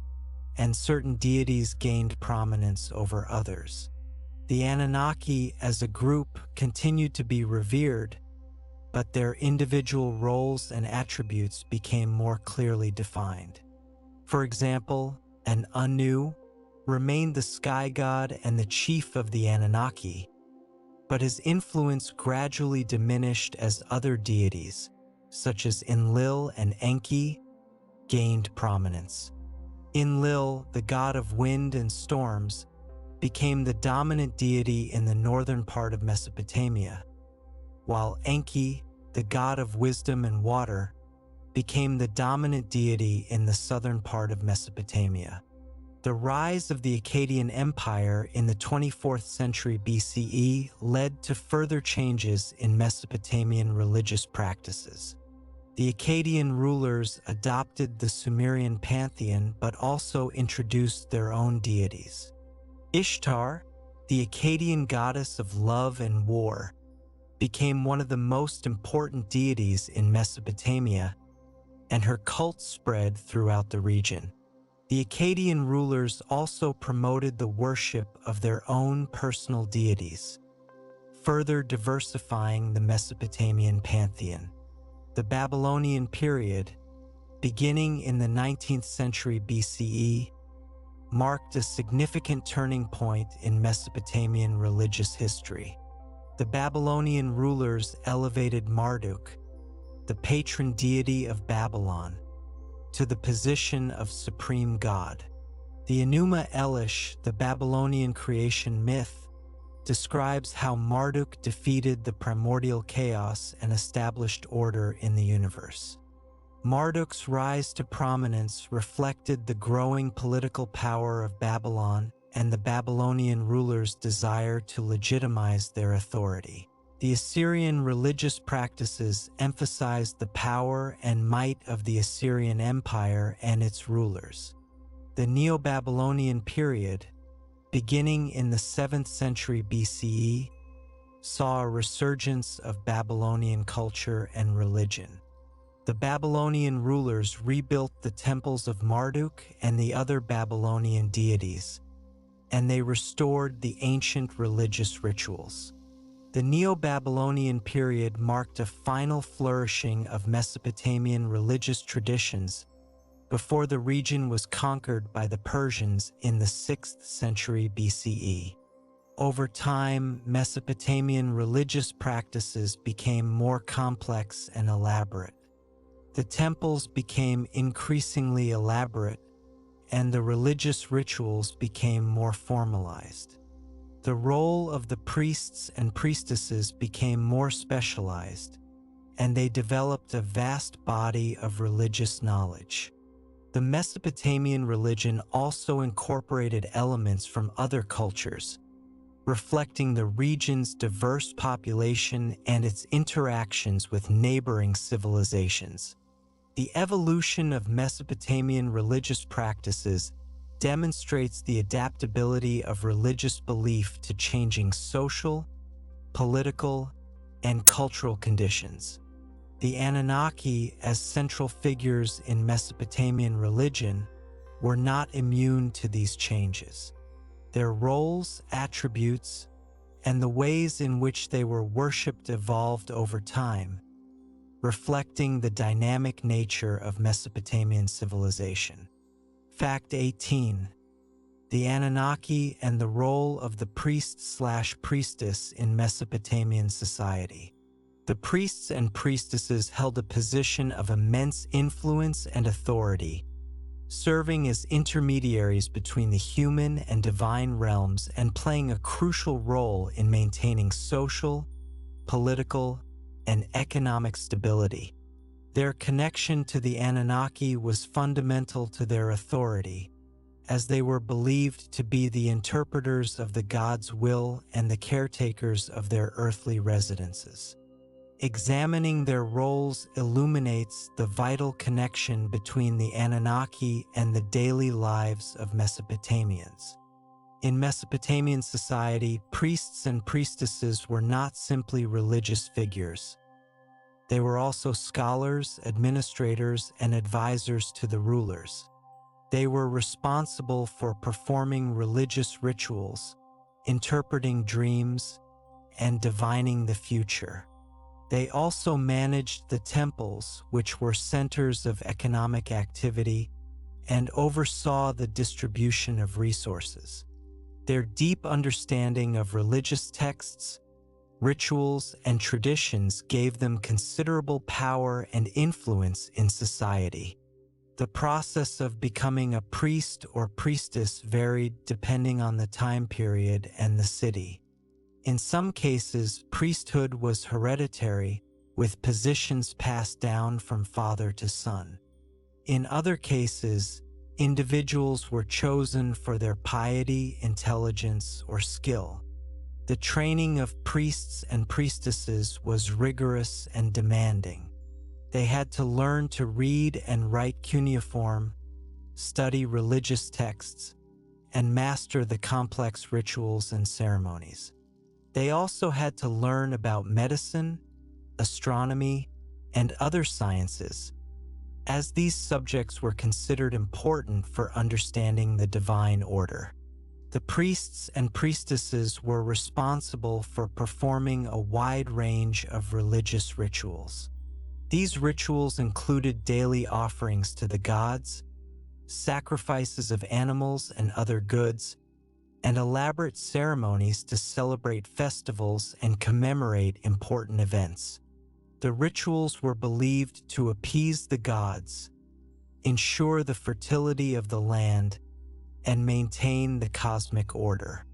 and certain deities gained prominence over others. The Anunnaki as a group continued to be revered, but their individual roles and attributes became more clearly defined. For example, an Anu remained the sky god and the chief of the Anunnaki, but his influence gradually diminished as other deities, such as Enlil and Enki, gained prominence. Enlil, the god of wind and storms, became the dominant deity in the northern part of Mesopotamia, while Enki, the god of wisdom and water, became the dominant deity in the southern part of Mesopotamia. The rise of the Akkadian Empire in the 24th century BCE led to further changes in Mesopotamian religious practices. The Akkadian rulers adopted the Sumerian pantheon but also introduced their own deities. Ishtar, the Akkadian goddess of love and war, became one of the most important deities in Mesopotamia, and her cult spread throughout the region. The Akkadian rulers also promoted the worship of their own personal deities, further diversifying the Mesopotamian pantheon. The Babylonian period, beginning in the 19th century BCE, marked a significant turning point in Mesopotamian religious history. The Babylonian rulers elevated Marduk, the patron deity of Babylon, to the position of supreme god. The Enuma Elish, the Babylonian creation myth, describes how Marduk defeated the primordial chaos and established order in the universe. Marduk's rise to prominence reflected the growing political power of Babylon and the Babylonian rulers' desire to legitimize their authority. The Assyrian religious practices emphasized the power and might of the Assyrian Empire and its rulers. The Neo-Babylonian period, beginning in the 7th century BCE, saw a resurgence of Babylonian culture and religion. The Babylonian rulers rebuilt the temples of Marduk and the other Babylonian deities, and they restored the ancient religious rituals. The Neo-Babylonian period marked a final flourishing of Mesopotamian religious traditions before the region was conquered by the Persians in the 6th century BCE. Over time, Mesopotamian religious practices became more complex and elaborate. The temples became increasingly elaborate, and the religious rituals became more formalized. The role of the priests and priestesses became more specialized, and they developed a vast body of religious knowledge. The Mesopotamian religion also incorporated elements from other cultures, reflecting the region's diverse population and its interactions with neighboring civilizations. The evolution of Mesopotamian religious practices demonstrates the adaptability of religious belief to changing social, political, and cultural conditions. The Anunnaki, as central figures in Mesopotamian religion, were not immune to these changes. Their roles, attributes, and the ways in which they were worshipped evolved over time, reflecting the dynamic nature of Mesopotamian civilization. Fact 18. The Anunnaki and the role of the priest/priestess in Mesopotamian society. The priests and priestesses held a position of immense influence and authority, serving as intermediaries between the human and divine realms and playing a crucial role in maintaining social, political, and economic stability. Their connection to the Anunnaki was fundamental to their authority, as they were believed to be the interpreters of the gods' will and the caretakers of their earthly residences. Examining their roles illuminates the vital connection between the Anunnaki and the daily lives of Mesopotamians. In Mesopotamian society, priests and priestesses were not simply religious figures. They were also scholars, administrators, and advisors to the rulers. They were responsible for performing religious rituals, interpreting dreams, and divining the future. They also managed the temples, which were centers of economic activity, and oversaw the distribution of resources. Their deep understanding of religious texts, rituals, and traditions gave them considerable power and influence in society. The process of becoming a priest or priestess varied depending on the time period and the city. In some cases, priesthood was hereditary, with positions passed down from father to son. In other cases, individuals were chosen for their piety, intelligence, or skill. The training of priests and priestesses was rigorous and demanding. They had to learn to read and write cuneiform, study religious texts, and master the complex rituals and ceremonies. They also had to learn about medicine, astronomy, and other sciences, as these subjects were considered important for understanding the divine order. The priests and priestesses were responsible for performing a wide range of religious rituals. These rituals included daily offerings to the gods, sacrifices of animals and other goods, and elaborate ceremonies to celebrate festivals and commemorate important events. The rituals were believed to appease the gods, ensure the fertility of the land, and maintain the cosmic order.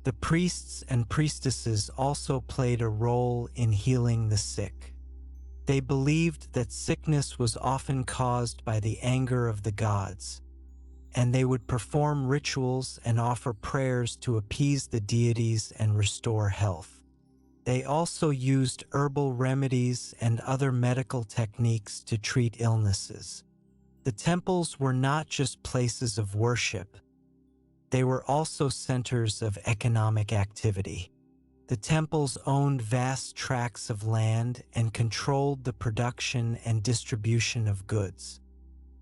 The priests and priestesses also played a role in healing the sick. They believed that sickness was often caused by the anger of the gods, and they would perform rituals and offer prayers to appease the deities and restore health. They also used herbal remedies and other medical techniques to treat illnesses. The temples were not just places of worship. They were also centers of economic activity. The temples owned vast tracts of land and controlled the production and distribution of goods.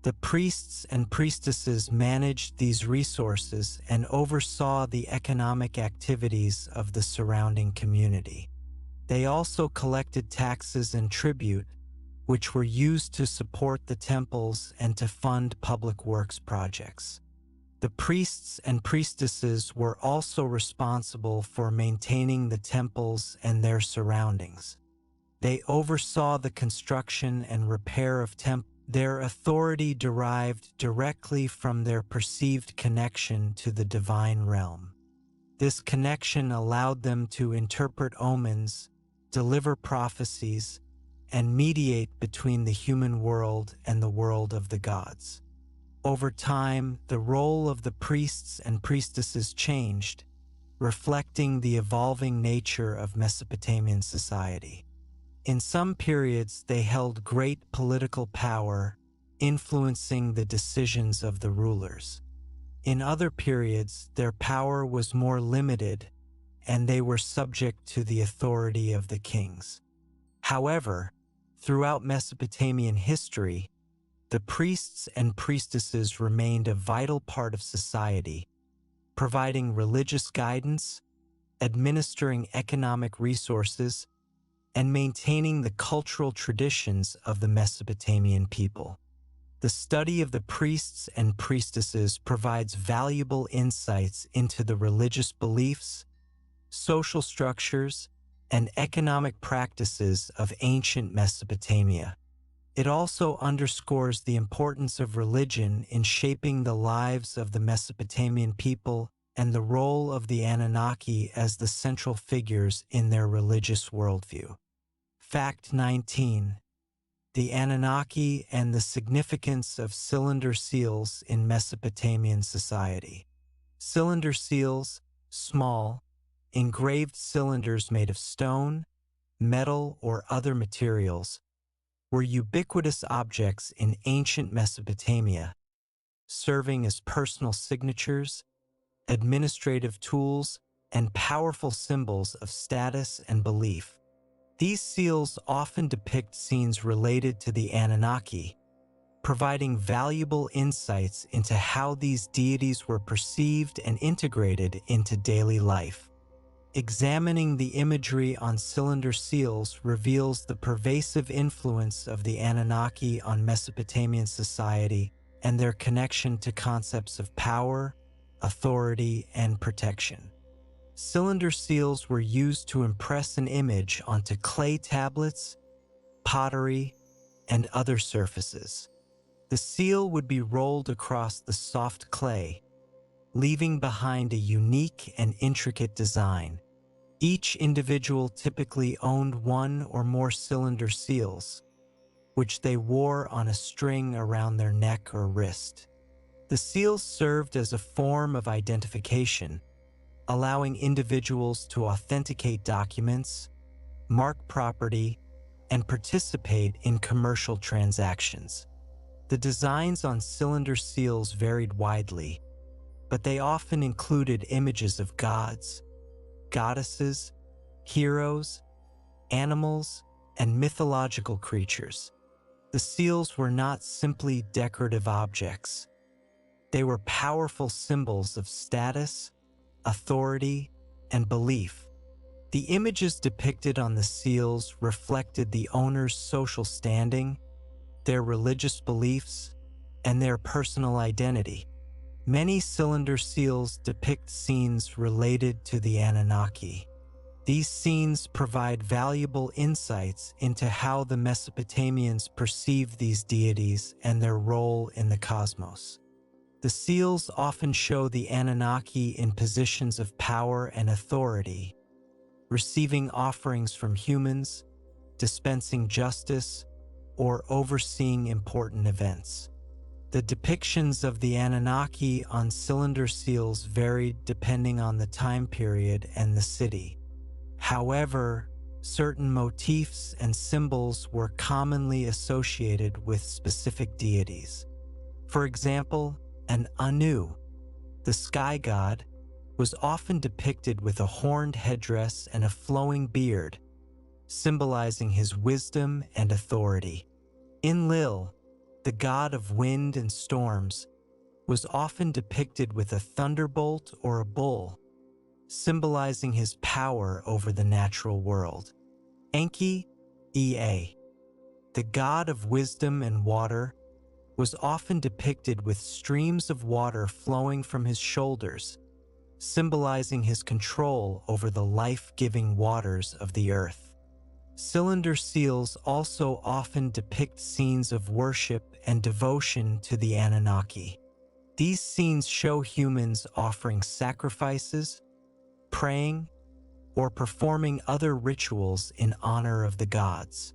The priests and priestesses managed these resources and oversaw the economic activities of the surrounding community. They also collected taxes and tribute, which were used to support the temples and to fund public works projects. The priests and priestesses were also responsible for maintaining the temples and their surroundings. They oversaw the construction and repair of temples. Their authority derived directly from their perceived connection to the divine realm. This connection allowed them to interpret omens, deliver prophecies, and mediate between the human world and the world of the gods. Over time, the role of the priests and priestesses changed, reflecting the evolving nature of Mesopotamian society. In some periods, they held great political power, influencing the decisions of the rulers. In other periods, their power was more limited, and they were subject to the authority of the kings. However, throughout Mesopotamian history, the priests and priestesses remained a vital part of society, providing religious guidance, administering economic resources, and maintaining the cultural traditions of the Mesopotamian people. The study of the priests and priestesses provides valuable insights into the religious beliefs, social structures, and economic practices of ancient Mesopotamia. It also underscores the importance of religion in shaping the lives of the Mesopotamian people and the role of the Anunnaki as the central figures in their religious worldview. Fact 19. The Anunnaki and the significance of cylinder seals in Mesopotamian society. Cylinder seals, small, engraved cylinders made of stone, metal, or other materials, were ubiquitous objects in ancient Mesopotamia, serving as personal signatures, administrative tools, and powerful symbols of status and belief. These seals often depict scenes related to the Anunnaki, providing valuable insights into how these deities were perceived and integrated into daily life. Examining the imagery on cylinder seals reveals the pervasive influence of the Anunnaki on Mesopotamian society and their connection to concepts of power, authority, and protection. Cylinder seals were used to impress an image onto clay tablets, pottery, and other surfaces. The seal would be rolled across the soft clay, leaving behind a unique and intricate design. Each individual typically owned one or more cylinder seals, which they wore on a string around their neck or wrist. The seals served as a form of identification, allowing individuals to authenticate documents, mark property, and participate in commercial transactions. The designs on cylinder seals varied widely, but they often included images of gods, goddesses, heroes, animals, and mythological creatures. The seals were not simply decorative objects. They were powerful symbols of status, authority, and belief. The images depicted on the seals reflected the owner's social standing, their religious beliefs, and their personal identity. Many cylinder seals depict scenes related to the Anunnaki. These scenes provide valuable insights into how the Mesopotamians perceived these deities and their role in the cosmos. The seals often show the Anunnaki in positions of power and authority, receiving offerings from humans, dispensing justice, or overseeing important events. The depictions of the Anunnaki on cylinder seals varied depending on the time period and the city. However, certain motifs and symbols were commonly associated with specific deities. For example, an Anu, the sky god, was often depicted with a horned headdress and a flowing beard, symbolizing his wisdom and authority. Enlil, the god of wind and storms, was often depicted with a thunderbolt or a bull, symbolizing his power over the natural world. Enki, Ea, the god of wisdom and water, was often depicted with streams of water flowing from his shoulders, symbolizing his control over the life-giving waters of the earth. Cylinder seals also often depict scenes of worship and devotion to the Anunnaki. These scenes show humans offering sacrifices, praying, or performing other rituals in honor of the gods.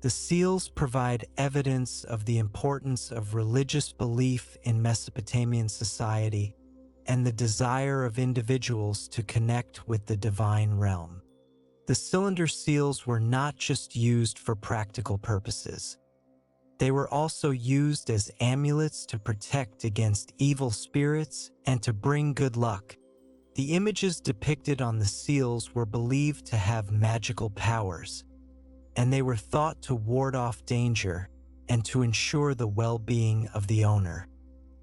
The seals provide evidence of the importance of religious belief in Mesopotamian society and the desire of individuals to connect with the divine realm. The cylinder seals were not just used for practical purposes. They were also used as amulets to protect against evil spirits and to bring good luck. The images depicted on the seals were believed to have magical powers, and they were thought to ward off danger and to ensure the well-being of the owner.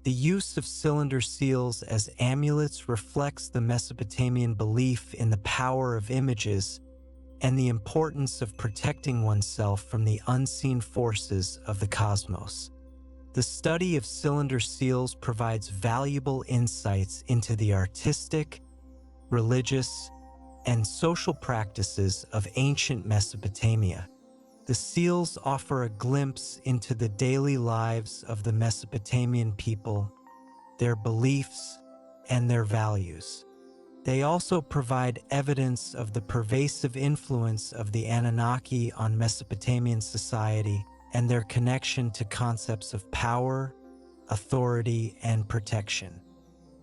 The use of cylinder seals as amulets reflects the Mesopotamian belief in the power of images and the importance of protecting oneself from the unseen forces of the cosmos. The study of cylinder seals provides valuable insights into the artistic, religious, and social practices of ancient Mesopotamia. The seals offer a glimpse into the daily lives of the Mesopotamian people, their beliefs, and their values. They also provide evidence of the pervasive influence of the Anunnaki on Mesopotamian society and their connection to concepts of power, authority, and protection.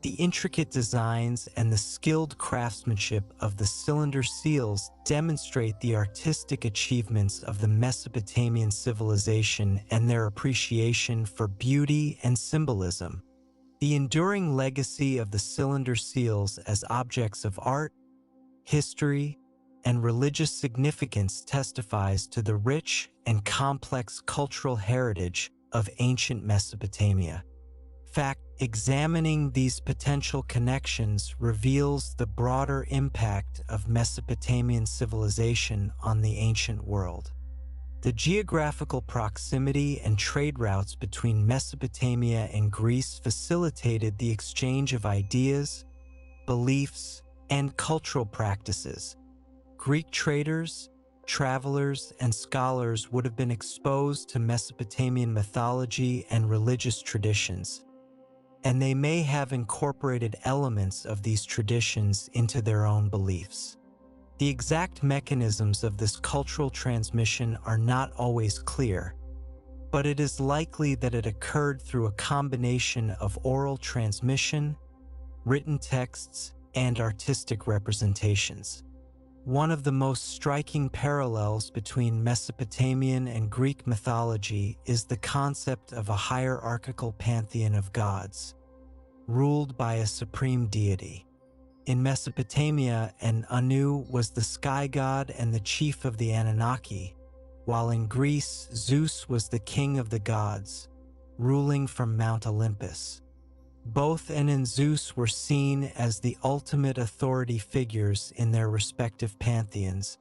The intricate designs and the skilled craftsmanship of the cylinder seals demonstrate the artistic achievements of the Mesopotamian civilization and their appreciation for beauty and symbolism. The enduring legacy of the cylinder seals as objects of art, history, and religious significance testifies to the rich and complex cultural heritage of ancient Mesopotamia. Examining these potential connections reveals the broader impact of Mesopotamian civilization on the ancient world. The geographical proximity and trade routes between Mesopotamia and Greece facilitated the exchange of ideas, beliefs, and cultural practices. Greek traders, travelers, and scholars would have been exposed to Mesopotamian mythology and religious traditions, and they may have incorporated elements of these traditions into their own beliefs. The exact mechanisms of this cultural transmission are not always clear, but it is likely that it occurred through a combination of oral transmission, written texts, and artistic representations. One of the most striking parallels between Mesopotamian and Greek mythology is the concept of a hierarchical pantheon of gods, ruled by a supreme deity. In Mesopotamia, an Anu was the sky god and the chief of the Anunnaki, while in Greece, Zeus was the king of the gods, ruling from Mount Olympus. Both An and Zeus were seen as the ultimate authority figures in their respective pantheons,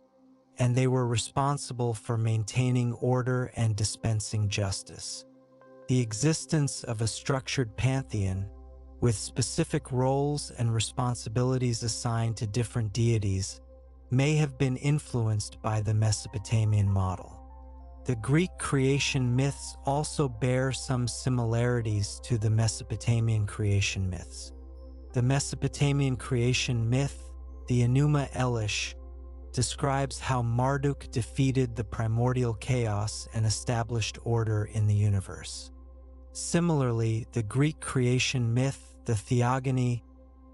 and they were responsible for maintaining order and dispensing justice. The existence of a structured pantheon, with specific roles and responsibilities assigned to different deities, may have been influenced by the Mesopotamian model. The Greek creation myths also bear some similarities to the Mesopotamian creation myths. The Mesopotamian creation myth, the Enuma Elish, describes how Marduk defeated the primordial chaos and established order in the universe. Similarly, the Greek creation myth, the Theogony,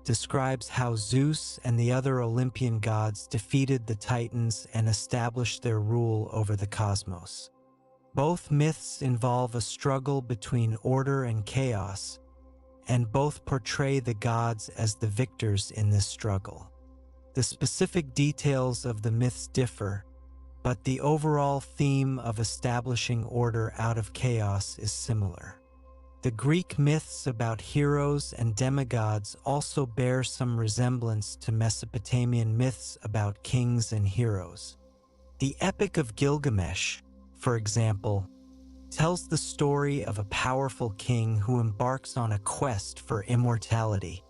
describes how Zeus and the other Olympian gods defeated the Titans and established their rule over the cosmos. Both myths involve a struggle between order and chaos, and both portray the gods as the victors in this struggle. The specific details of the myths differ, but the overall theme of establishing order out of chaos is similar. The Greek myths about heroes and demigods also bear some resemblance to Mesopotamian myths about kings and heroes. The Epic of Gilgamesh, for example, tells the story of a powerful king who embarks on a quest for immortality.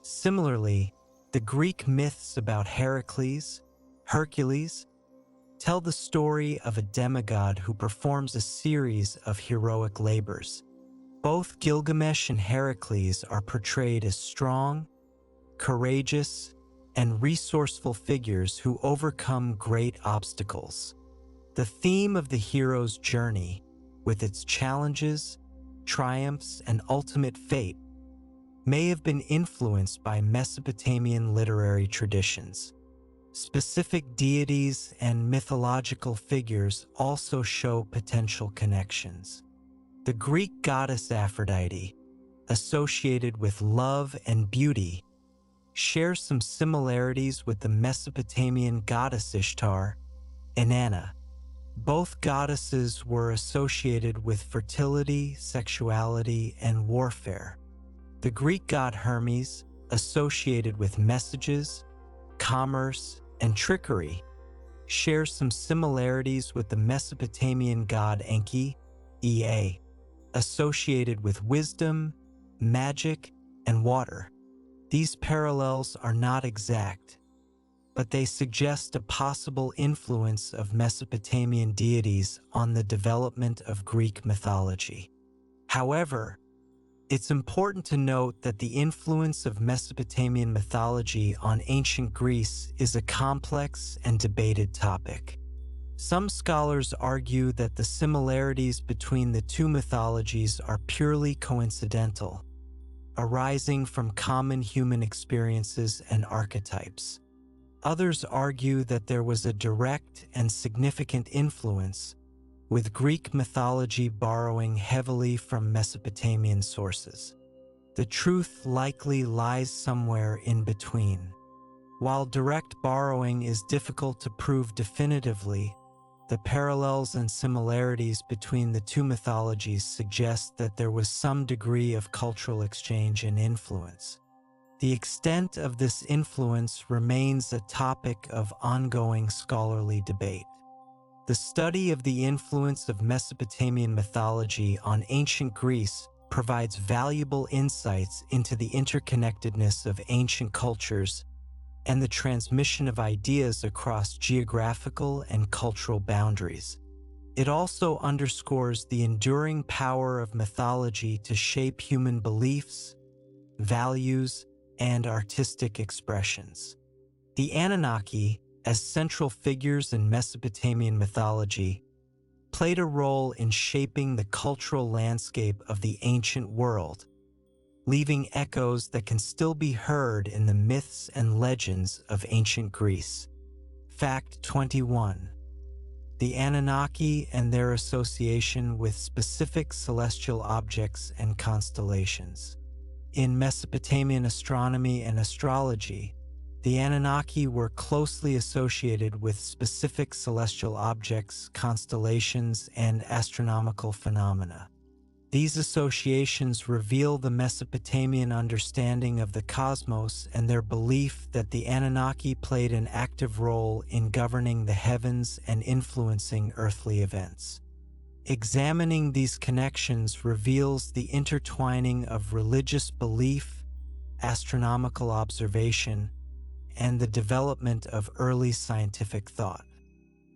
Similarly, the Greek myths about Heracles, Hercules, tell the story of a demigod who performs a series of heroic labors. Both Gilgamesh and Heracles are portrayed as strong, courageous, and resourceful figures who overcome great obstacles. The theme of the hero's journey, with its challenges, triumphs, and ultimate fate, may have been influenced by Mesopotamian literary traditions. Specific deities and mythological figures also show potential connections. The Greek goddess Aphrodite, associated with love and beauty, shares some similarities with the Mesopotamian goddess Ishtar, Inanna. Both goddesses were associated with fertility, sexuality, and warfare. The Greek god Hermes, associated with messages, commerce, and trickery, shares some similarities with the Mesopotamian god Enki, Ea, associated with wisdom, magic, and water. These parallels are not exact, but they suggest a possible influence of Mesopotamian deities on the development of Greek mythology. However, it's important to note that the influence of Mesopotamian mythology on ancient Greece is a complex and debated topic. Some scholars argue that the similarities between the two mythologies are purely coincidental, arising from common human experiences and archetypes. Others argue that there was a direct and significant influence, with Greek mythology borrowing heavily from Mesopotamian sources. The truth likely lies somewhere in between. While direct borrowing is difficult to prove definitively, the parallels and similarities between the two mythologies suggest that there was some degree of cultural exchange and influence. The extent of this influence remains a topic of ongoing scholarly debate. The study of the influence of Mesopotamian mythology on ancient Greece provides valuable insights into the interconnectedness of ancient cultures and the transmission of ideas across geographical and cultural boundaries. It also underscores the enduring power of mythology to shape human beliefs, values, and artistic expressions. The Anunnaki, as central figures in Mesopotamian mythology, played a role in shaping the cultural landscape of the ancient world, leaving echoes that can still be heard in the myths and legends of ancient Greece. Fact 21. The Anunnaki and their association with specific celestial objects and constellations. In Mesopotamian astronomy and astrology, the Anunnaki were closely associated with specific celestial objects, constellations, and astronomical phenomena. These associations reveal the Mesopotamian understanding of the cosmos and their belief that the Anunnaki played an active role in governing the heavens and influencing earthly events. Examining these connections reveals the intertwining of religious belief, astronomical observation, and the development of early scientific thought.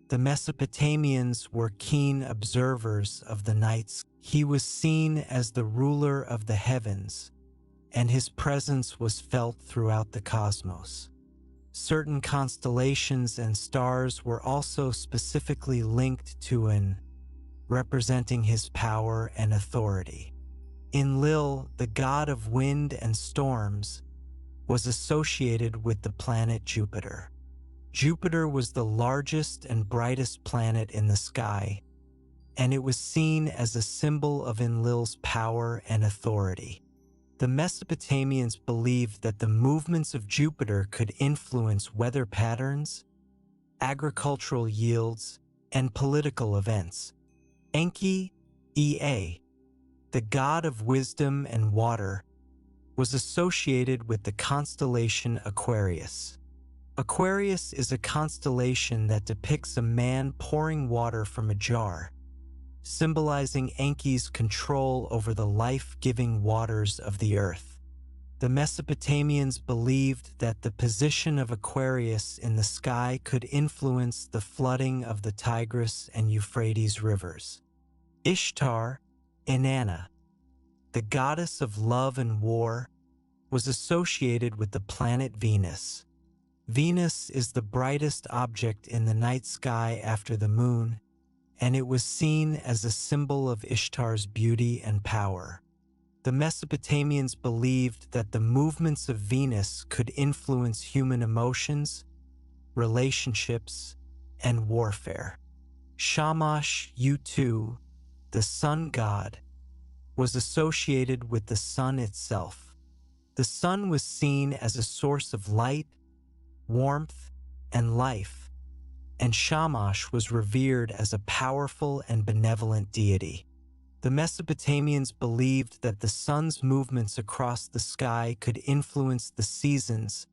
The Mesopotamians were keen observers of the night sky. He was seen as the ruler of the heavens, and his presence was felt throughout the cosmos. Certain constellations and stars were also specifically linked to An, representing his power and authority. Enlil, the god of wind and storms, was associated with the planet Jupiter. Jupiter was the largest and brightest planet in the sky, and it was seen as a symbol of Enlil's power and authority. The Mesopotamians believed that the movements of Jupiter could influence weather patterns, agricultural yields, and political events. Enki, Ea, the god of wisdom and water, was associated with the constellation Aquarius. Aquarius is a constellation that depicts a man pouring water from a jar, symbolizing Enki's control over the life-giving waters of the earth. The Mesopotamians believed that the position of Aquarius in the sky could influence the flooding of the Tigris and Euphrates rivers. Ishtar, Inanna, the goddess of love and war, was associated with the planet Venus. Venus is the brightest object in the night sky after the moon, and it was seen as a symbol of Ishtar's beauty and power. The Mesopotamians believed that the movements of Venus could influence human emotions, relationships, and warfare. Shamash, U2, the sun god, was associated with the sun itself. The sun was seen as a source of light, warmth, and life, and Shamash was revered as a powerful and benevolent deity. The Mesopotamians believed that the sun's movements across the sky could influence the seasons,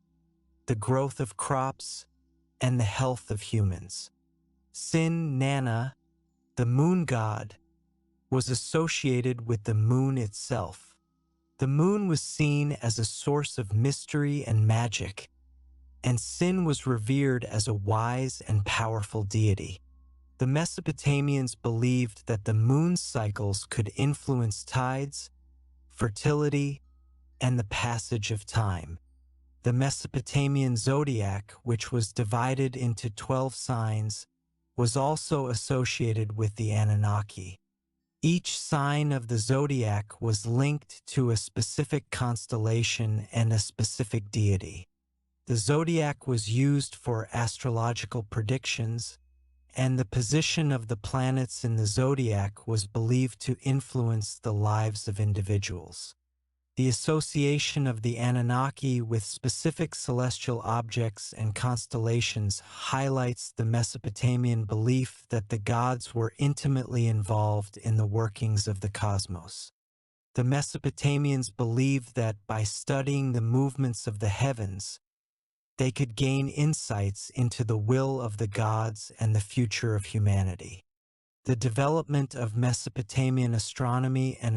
the growth of crops, and the health of humans. Sin Nana, the moon god, was associated with the moon itself. The moon was seen as a source of mystery and magic, and Sin was revered as a wise and powerful deity. The Mesopotamians believed that the moon's cycles could influence tides, fertility, and the passage of time. The Mesopotamian zodiac, which was divided into 12 signs, was also associated with the Anunnaki. Each sign of the zodiac was linked to a specific constellation and a specific deity. The zodiac was used for astrological predictions, and the position of the planets in the zodiac was believed to influence the lives of individuals. The association of the Anunnaki with specific celestial objects and constellations highlights the Mesopotamian belief that the gods were intimately involved in the workings of the cosmos. The Mesopotamians believed that by studying the movements of the heavens, they could gain insights into the will of the gods and the future of humanity. The development of Mesopotamian astronomy and